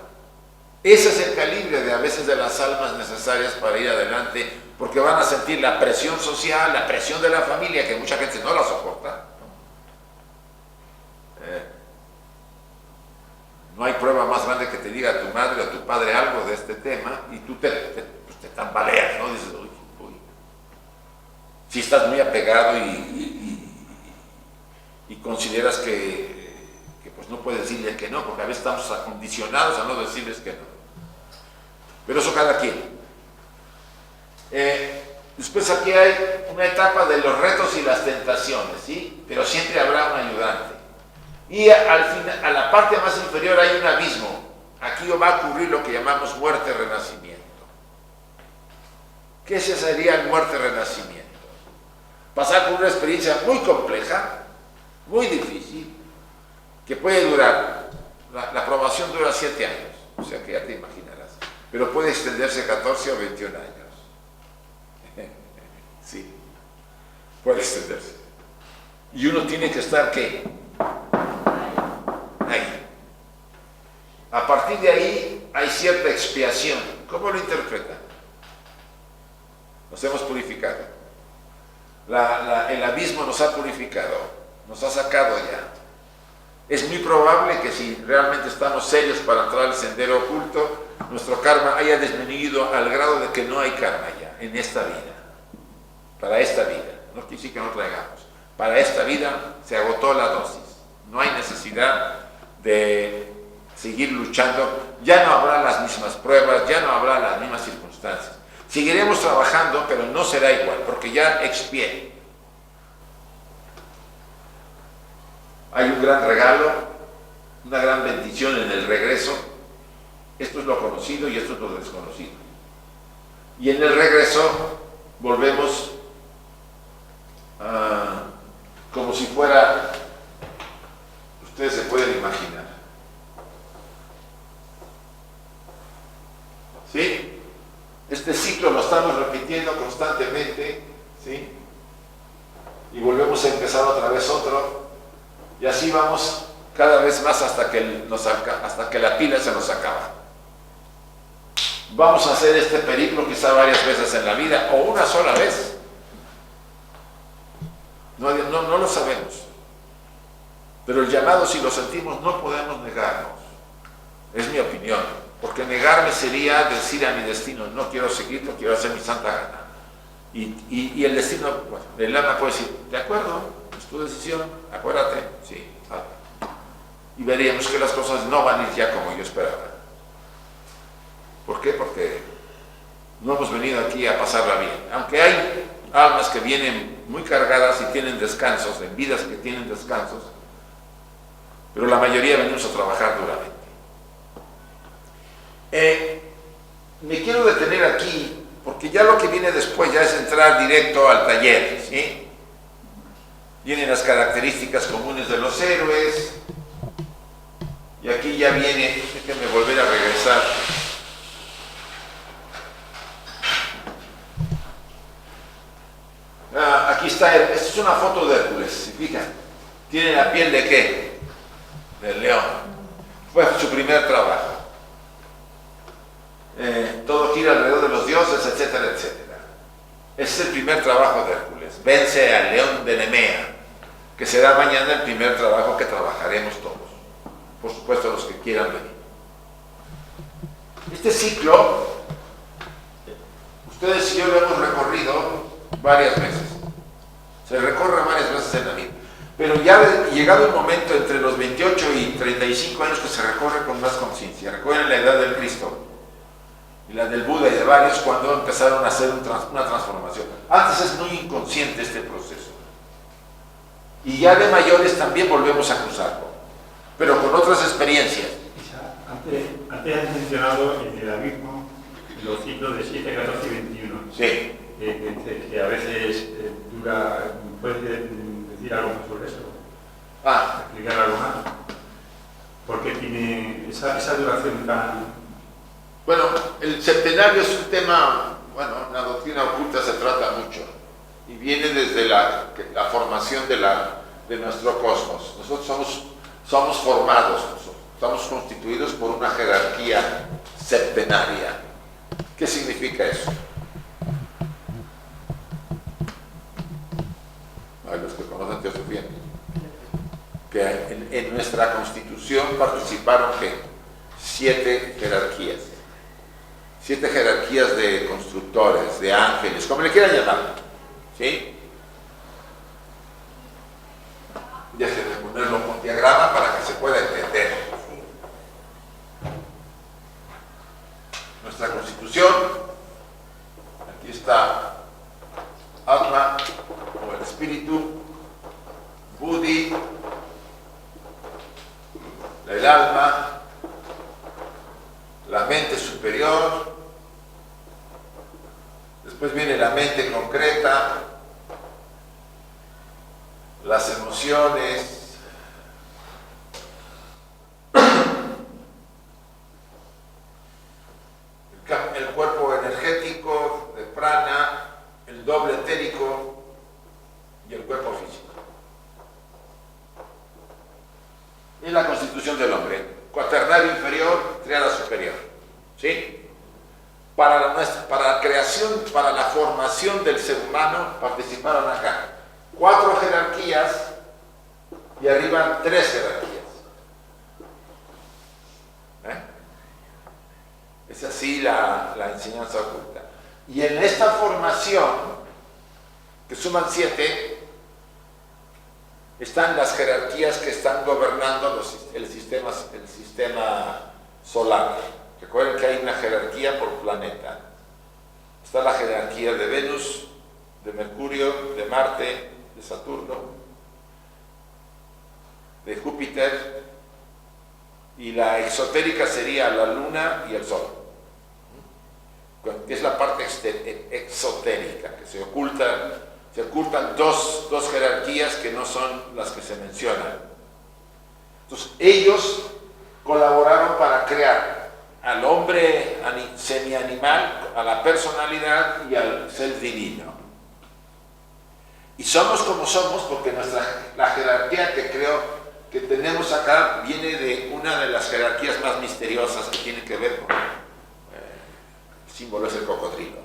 Ese es el calibre de a veces de las almas necesarias para ir adelante, porque van a sentir la presión social, la presión de la familia, que mucha gente no la soporta. No hay prueba más grande que te diga tu madre o tu padre algo de este tema y tú te tambaleas, ¿no? Dices, uy, si estás muy apegado y consideras que pues no puedes decirle que no, porque a veces estamos acondicionados a no decirles que no. Pero eso cada quien. Después aquí hay una etapa de los retos y las tentaciones, ¿sí? Pero siempre habrá un ayudante. Y al final, a la parte más inferior hay un abismo. Aquí va a ocurrir lo que llamamos muerte-renacimiento. ¿Qué sería el muerte-renacimiento? Pasar por una experiencia muy compleja, muy difícil, que puede durar, la aprobación dura 7 años, o sea que ya te imaginarás, pero puede extenderse 14 o 21 años. Sí, puede extenderse. Y uno tiene que estar, ¿qué? Ahí. A partir de ahí hay cierta expiación. ¿Cómo lo interpretan? Nos hemos purificado. El abismo nos ha purificado, nos ha sacado ya. Es muy probable que si realmente estamos serios para entrar al sendero oculto, nuestro karma haya disminuido al grado de que no hay karma ya en esta vida. Para esta vida. No quiere decir que no traigamos. Para esta vida se agotó la dosis. No hay necesidad de seguir luchando. Ya no habrá las mismas pruebas, ya no habrá las mismas circunstancias. Seguiremos trabajando, pero no será igual, porque ya expié. Hay un gran regalo, una gran bendición en el regreso. Esto es lo conocido y esto es lo desconocido. Y en el regreso volvemos como si fuera, ustedes se pueden imaginar, ¿sí? Este ciclo lo estamos repitiendo constantemente, ¿sí? Y volvemos a empezar otra vez otro, y así vamos cada vez más hasta que la pila se nos acaba. Vamos a hacer este periplo quizá varias veces en la vida, o una sola vez. No lo sabemos. Pero el llamado, si lo sentimos, no podemos negarnos. Es mi opinión. Porque negarme sería decir a mi destino, no quiero seguirlo, quiero hacer mi santa gana. Y el destino, bueno, el alma puede decir, de acuerdo, es tu decisión, acuérdate, sí. Y veríamos que las cosas no van a ir ya como yo esperaba. ¿Por qué? Porque no hemos venido aquí a pasarla bien. Aunque hay almas que vienen muy cargadas y tienen descansos, en vidas que tienen descansos, pero la mayoría venimos a trabajar duramente. Me quiero detener aquí, porque ya lo que viene después ya es entrar directo al taller, ¿sí? Vienen las características comunes de los héroes, y aquí ya viene, déjenme volver a regresar. es una foto de Hércules, ¿se fijan? ¿Tiene la piel de qué? Del león. Fue su primer trabajo. Todo gira alrededor de los dioses, etcétera, etcétera. Ese es el primer trabajo de Hércules. Vence al león de Nemea, que será mañana el primer trabajo que trabajaremos todos. Por supuesto, los que quieran venir. Este ciclo, ustedes y yo lo hemos recorrido varias veces. Se recorre varias veces en la vida. Pero ya llegado el momento entre los 28 y 35 años que se recorre con más conciencia. Recuerden la edad del Cristo y la del Buda y de varios cuando empezaron a hacer una transformación. Antes es muy inconsciente este proceso. Y ya de mayores también volvemos a cruzarlo, pero con otras experiencias. Antes has mencionado el abismo, los ciclos de 7, 14 y 21. Sí. Que a veces dura. ¿Puedes decir algo más sobre eso? Explicar algo más. ¿Por qué tiene esa duración tan...? Bueno, el septenario es un tema, bueno, la doctrina oculta se trata mucho y viene desde la formación de nuestro cosmos. Nosotros somos formados, estamos constituidos por una jerarquía septenaria. ¿Qué significa eso? Los que conocen teosofía, que en nuestra constitución participaron 7 jerarquías. 7 jerarquías de constructores, de ángeles, como le quieran llamar. ¿Sí? Déjenme ponerlo con diagrama para que se pueda entender. Nuestra constitución, aquí está Atma o el espíritu, Buddhi, el alma, la mente superior, después viene la mente concreta, las emociones, el cuerpo energético de prana, el doble etérico y el cuerpo físico. Es la constitución del hombre, cuaternario inferior, triada superior. ¿Sí? Para la creación, para la formación del ser humano participaron acá 4 jerarquías y arriba 3 jerarquías. Es así la enseñanza oculta. Y en esta formación, que suman 7, están las jerarquías que están gobernando el sistema solar. Recuerden que hay una jerarquía por planeta. Está la jerarquía de Venus, de Mercurio, de Marte, de Saturno, de Júpiter, y la exotérica sería la Luna y el Sol, que es la parte exotérica, que se ocultan dos jerarquías que no son las que se mencionan. Entonces, ellos colaboraron para crear al hombre semi-animal, a la personalidad y al ser divino. Y somos como somos porque la jerarquía que tenemos acá viene de una de las jerarquías más misteriosas que tiene que ver con el símbolo es el cocodrilo.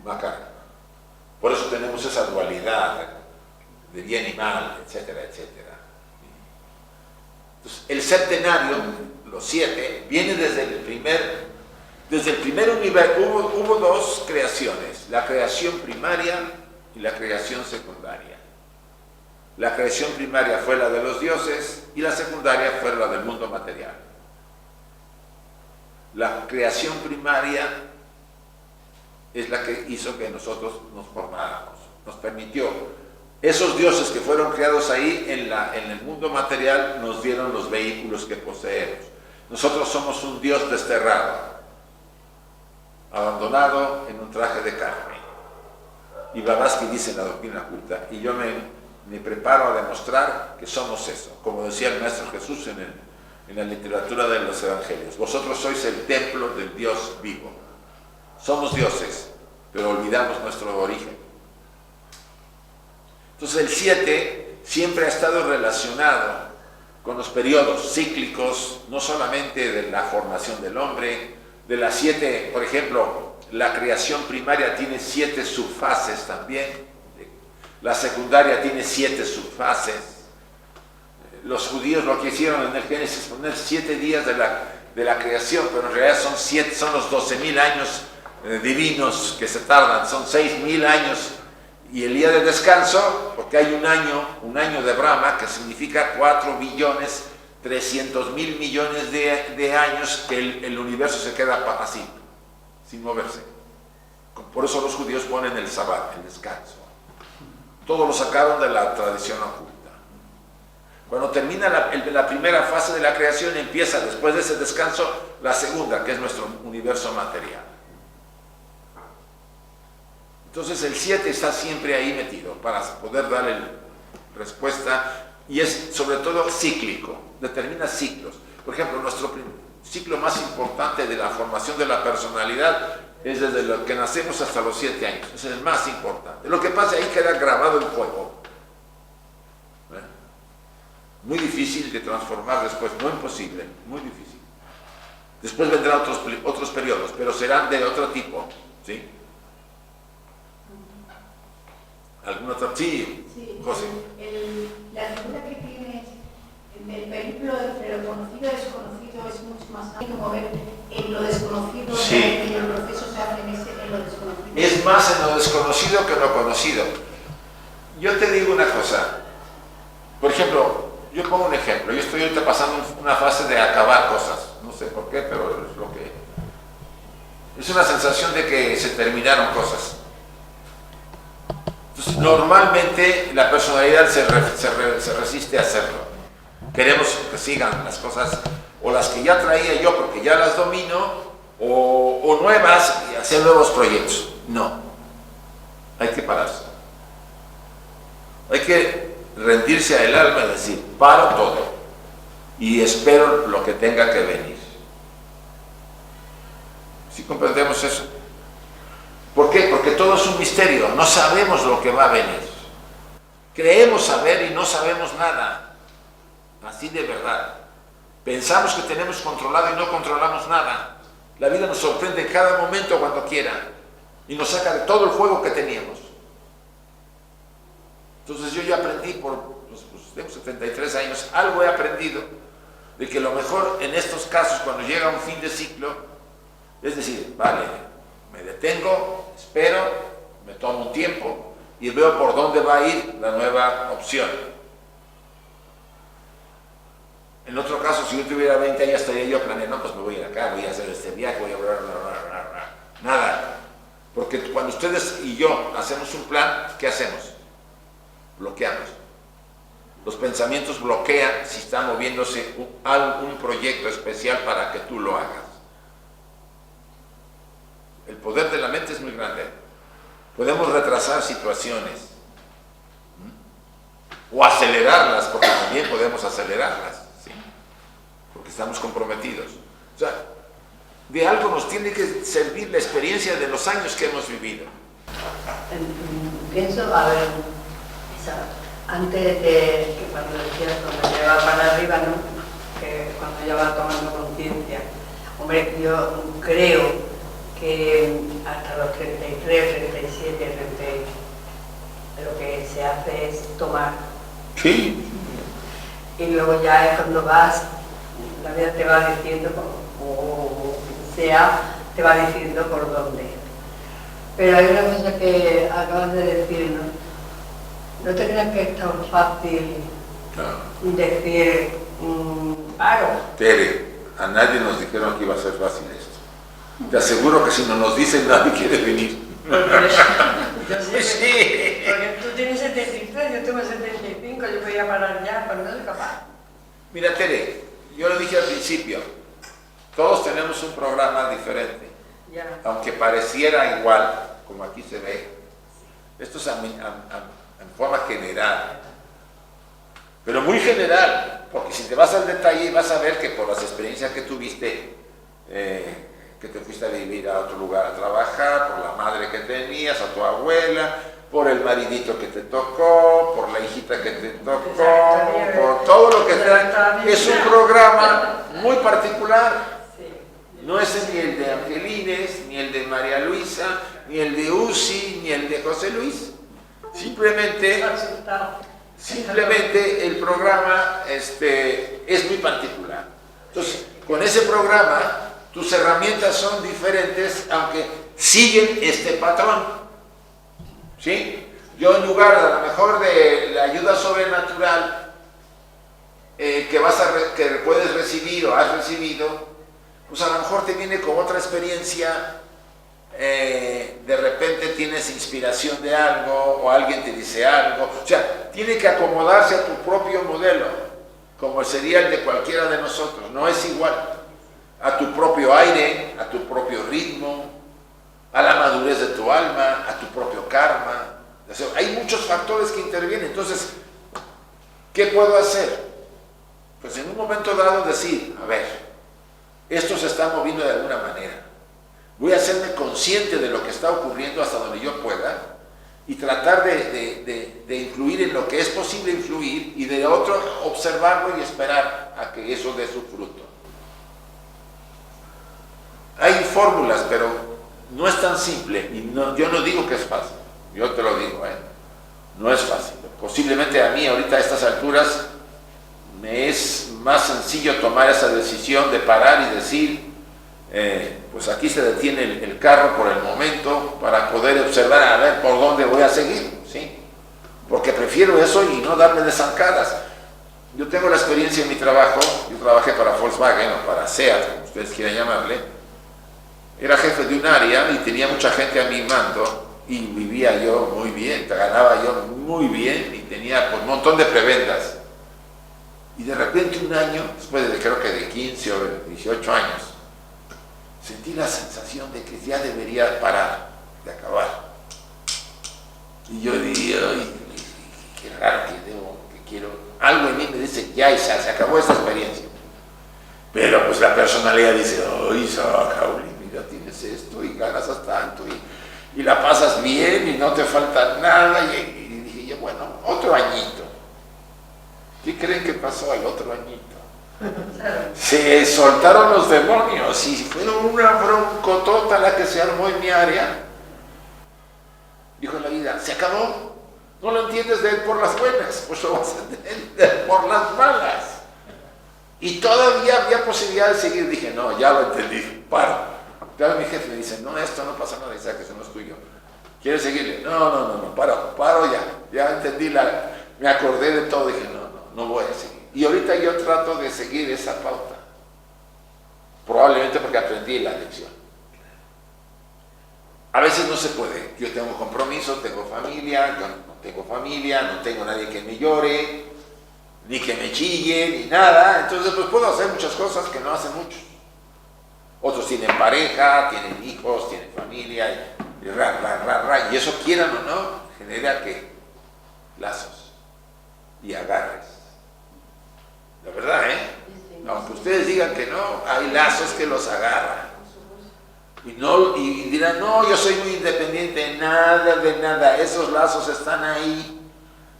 Macaco. Por eso tenemos esa dualidad de bien y mal, etcétera, etcétera. Entonces, el septenario, los 7, viene desde el primer universo. Hubo 2 creaciones, la creación primaria y la creación secundaria. La creación primaria fue la de los dioses y la secundaria fue la del mundo material. La creación primaria es la que hizo que nosotros nos formáramos, nos permitió. Esos dioses que fueron creados ahí en el mundo material nos dieron los vehículos que poseemos. Nosotros somos un dios desterrado, abandonado en un traje de carne. Y Blavatsky dice en la doctrina oculta, y yo me preparo a demostrar que somos eso, como decía el Maestro Jesús en la literatura de los Evangelios. Vosotros sois el templo del Dios vivo. Somos dioses, pero olvidamos nuestro origen. Entonces el 7 siempre ha estado relacionado con los periodos cíclicos, no solamente de la formación del hombre, de las 7, por ejemplo, la creación primaria tiene 7 subfases también, la secundaria tiene 7 subfases. Los judíos lo que hicieron en el Génesis es poner 7 días de la creación, pero en realidad son los 12.000 años divinos que se tardan, son 6.000 años, y el día de descanso, porque hay un año de Brahma, que significa 4.300.000.000.000 de años que el universo se queda así, sin moverse. Por eso los judíos ponen el Sabbat, el descanso. Todo lo sacaron de la tradición oculta. Cuando termina la primera fase de la creación, empieza después de ese descanso la segunda, que es nuestro universo material. Entonces el 7 está siempre ahí metido para poder darle respuesta, y es sobre todo cíclico, determina ciclos. Por ejemplo, nuestro ciclo más importante de la formación de la personalidad es desde lo que nacemos hasta los 7 años, es el más importante. Lo que pasa ahí queda grabado en fuego. Muy difícil de transformar después, no imposible, muy difícil. Después vendrán otros periodos, pero serán de otro tipo, ¿sí? ¿Algún otro? Sí, José. La figura que tienes, el periplo entre lo conocido y desconocido es mucho más amplio, que mover en lo desconocido, sí. Y el proceso se hace en lo desconocido. Es más en lo desconocido que en lo conocido. Yo te digo una cosa, por ejemplo, yo pongo un ejemplo, yo estoy ahorita pasando una fase de acabar cosas, no sé por qué, pero es lo que... Es una sensación de que se terminaron cosas. Entonces, normalmente la personalidad se resiste a hacerlo. Queremos que sigan las cosas, o las que ya traía yo porque ya las domino, o nuevas, y hacer nuevos proyectos. No, hay que pararse. Hay que rendirse al alma y decir, paro todo y espero lo que tenga que venir. ¿Sí comprendemos eso? ¿Por qué? Porque todo es un misterio, no sabemos lo que va a venir. Creemos saber y no sabemos nada, así de verdad. Pensamos que tenemos controlado y no controlamos nada. La vida nos sorprende en cada momento cuando quiera y nos saca de todo el juego que teníamos. Entonces yo ya aprendí tengo 73 años, algo he aprendido de que lo mejor en estos casos, cuando llega un fin de ciclo, es decir, vale, me detengo, espero, me tomo un tiempo y veo por dónde va a ir la nueva opción. En otro caso, si yo tuviera 20 años, estaría yo planeando, pues me voy a ir acá, voy a hacer este viaje, voy a nada. Porque cuando ustedes y yo hacemos un plan, ¿qué hacemos? Bloqueamos. Los pensamientos bloquean si está moviéndose un proyecto especial para que tú lo hagas. El poder de la mente es muy grande. Podemos retrasar situaciones o acelerarlas, porque también podemos acelerarlas, ¿sí? Porque estamos comprometidos. O sea, de algo nos tiene que servir la experiencia de los años que hemos vivido. Pienso, a ver, antes de que cuando decías, cuando llegaba para arriba, ¿no? Que cuando ya va tomando conciencia, hombre, yo creo que hasta los 33, 37, 38, lo que se hace es tomar. Sí. Y luego ya es cuando vas, la vida te va diciendo, o sea, te va diciendo por dónde. Pero hay una cosa que acabas de decir, ¿no? ¿No te creas que es tan fácil decir, paro? Tere, a nadie nos dijeron que iba a ser fácil esto. Te aseguro que si no nos dicen, nadie quiere venir. Sí. Porque tú tienes 73, yo tengo 75, yo voy a parar ya, pero no soy capaz. Mira, Tere, yo lo dije al principio, todos tenemos un programa diferente. Ya. Aunque pareciera igual, como aquí se ve, esto es en forma general, pero muy general, porque si te vas al detalle vas a ver que por las experiencias que tuviste, que te fuiste a vivir a otro lugar a trabajar, por la madre que tenías, a tu abuela, por el maridito que te tocó, por la hijita que te tocó, Exacto, por todo lo que exacto. te... Es un programa muy particular. No es ni el de Angelines, ni el de María Luisa, ni el de Uzi, ni el de José Luis. Simplemente el programa es muy particular. Entonces, con ese programa, tus herramientas son diferentes, aunque siguen este patrón. ¿Sí? Yo, en lugar a lo mejor de la ayuda sobrenatural que puedes recibir o has recibido, pues a lo mejor te viene con otra experiencia, de repente tienes inspiración de algo o alguien te dice algo, o sea, tiene que acomodarse a tu propio modelo, como sería el de cualquiera de nosotros, no es igual, a tu propio aire, a tu propio ritmo, a la madurez de tu alma, a tu propio karma. O sea, hay muchos factores que intervienen. Entonces, ¿qué puedo hacer? Pues en un momento dado decir, a ver, esto se está moviendo de alguna manera. Voy a hacerme consciente de lo que está ocurriendo hasta donde yo pueda y tratar de influir en lo que es posible influir y de otro observarlo y esperar a que eso dé su fruto. Hay fórmulas, pero no es tan simple y yo no digo que es fácil, yo te lo digo, no es fácil. Posiblemente a mí ahorita a estas alturas me es más sencillo tomar esa decisión de parar y decir, pues aquí se detiene el carro por el momento para poder observar a ver por dónde voy a seguir, ¿sí? Porque prefiero eso y no darme de zancadas. Yo tengo la experiencia en mi trabajo, yo trabajé para Volkswagen o para SEAT, como ustedes quieran llamarle, era jefe de un área y tenía mucha gente a mi mando y vivía yo muy bien, ganaba yo muy bien y tenía pues, un montón de preventas. Y de repente un año, después de creo que de 15 o 18 años, sentí la sensación de que ya debería parar, de acabar. Y yo diría, ay, qué raro que quiero. Algo en mí me dice, ya se acabó esta experiencia. Pero pues la personalidad dice, ay, Jauli, mira, tienes esto y ganas tanto y la pasas bien y no te falta nada. Y dije yo, bueno, otro añito. ¿Qué creen que pasó al otro añito? Se soltaron los demonios y fueron una broncotota la que se armó en mi área. Dijo la vida, se acabó. No lo entiendes de él por las buenas, pues lo vas a entender por las malas. Y todavía había posibilidad de seguir. Dije, no, ya lo entendí, paro. Claro, mi jefe me dice, no, esto no pasa nada, Isaac, eso no es tuyo. ¿Quieres seguirle? No, paro ya entendí, me acordé de todo, dije, no voy a seguir. Y ahorita yo trato de seguir esa pauta, probablemente porque aprendí la lección. A veces no se puede, yo tengo compromiso, tengo familia, yo no tengo familia, no tengo nadie que me llore, ni que me chille, ni nada, entonces pues puedo hacer muchas cosas que no hacen muchos. Otros tienen pareja, tienen hijos, tienen familia, y eso quieran o no, genera ¿qué? Lazos y agarres. La verdad, aunque ustedes digan que no, hay lazos que los agarran. Y dirán, no, yo soy muy independiente, nada de nada, esos lazos están ahí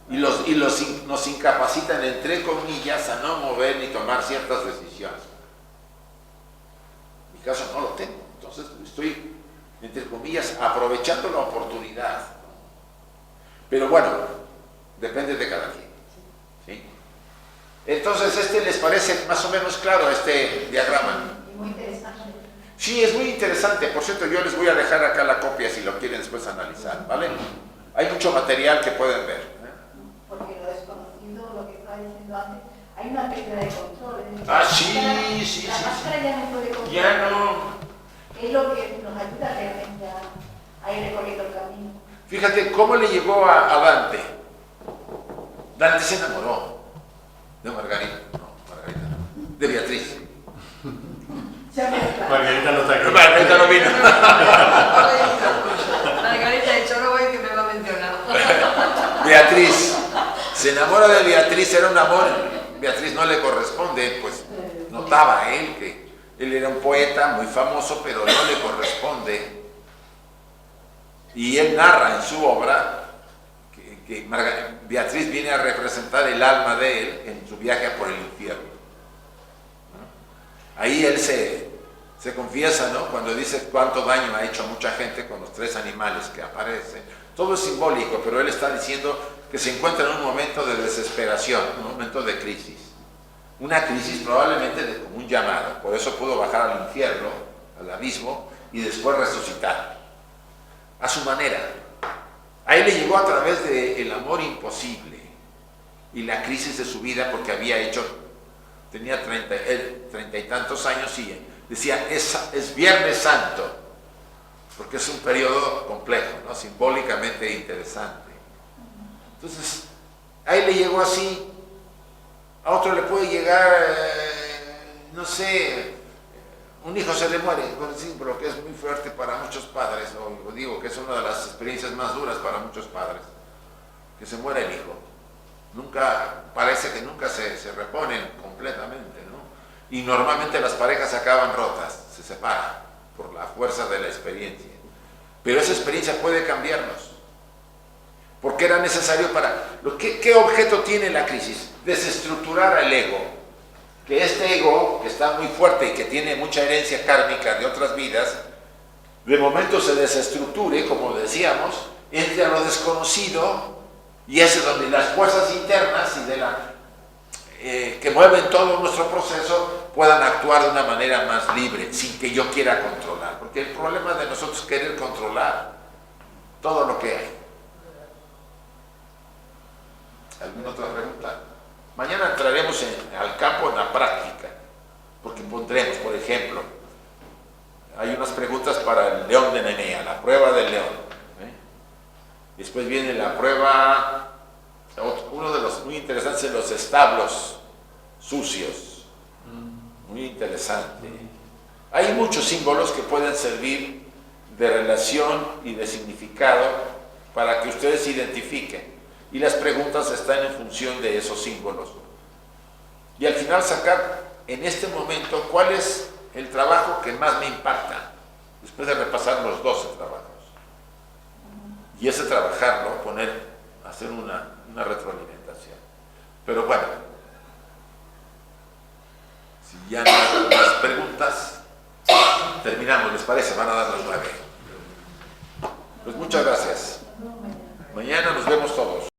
y nos incapacitan, entre comillas, a no mover ni tomar ciertas decisiones. En mi caso no lo tengo, entonces estoy, entre comillas, aprovechando la oportunidad. Pero bueno, depende de cada quien. ¿Sí? Entonces, ¿les parece más o menos claro este diagrama? Muy interesante. Sí, es muy interesante. Por cierto, yo les voy a dejar acá la copia si lo quieren después analizar, ¿vale? Hay mucho material que pueden ver. Porque lo desconocido, lo que estaba diciendo antes, hay una pérdida de control. Sí. La máscara ya no puede controlar. Ya no. Es lo que nos ayuda realmente a ir recorriendo el camino. Fíjate cómo le llegó a Dante. Dante se enamoró de Margarita. No, Margarita no. De Beatriz. Margarita no está aquí. Margarita no vino. Margarita ha dicho, no voy que me va a mencionar. Beatriz. Se enamora de Beatriz, era un amor. Beatriz no le corresponde, pues notaba él que él era un poeta muy famoso, pero no le corresponde. Y él narra en su obra Beatriz viene a representar el alma de él en su viaje por el infierno. Ahí él se confiesa, ¿no? Cuando dice cuánto daño ha hecho a mucha gente con los 3 animales que aparecen. Todo es simbólico, pero él está diciendo que se encuentra en un momento de desesperación, un momento de crisis. Una crisis probablemente como un llamado. Por eso pudo bajar al infierno, al abismo, y después resucitar. A su manera. A él le llegó a través del amor imposible y la crisis de su vida, porque tenía 30 y tantos años y decía, es Viernes Santo, porque es un periodo complejo, ¿no? Simbólicamente interesante. Entonces, a él le llegó así, a otro le puede llegar, no sé, un hijo se le muere con el símbolo, que es muy fuerte para muchos padres, o digo que es una de las experiencias más duras para muchos padres, que se muere el hijo. Parece que nunca se reponen completamente, ¿no? Y normalmente las parejas acaban rotas, se separan por la fuerza de la experiencia. Pero esa experiencia puede cambiarnos, porque era necesario ¿qué objeto tiene la crisis? Desestructurar al ego. Que este ego, que está muy fuerte y que tiene mucha herencia kármica de otras vidas, de momento se desestructure, como decíamos, entre a lo desconocido, y es donde las fuerzas internas y que mueven todo nuestro proceso puedan actuar de una manera más libre, sin que yo quiera controlar. Porque el problema de nosotros es querer controlar todo lo que hay. ¿Alguna otra pregunta? Mañana entraremos al campo en la práctica, porque pondremos, por ejemplo, hay unas preguntas para el león de Nenea, la prueba del león. Después viene la prueba, uno de los muy interesantes, los establos sucios, muy interesante. Hay muchos símbolos que pueden servir de relación y de significado para que ustedes se identifiquen. Y las preguntas están en función de esos símbolos. Y al final sacar en este momento cuál es el trabajo que más me impacta, después de repasar los 12 trabajos. Y ese trabajarlo, hacer una retroalimentación. Pero bueno, si ya no hay más preguntas, terminamos, ¿les parece? Van a dar las 9. Pues muchas gracias. Mañana nos vemos todos.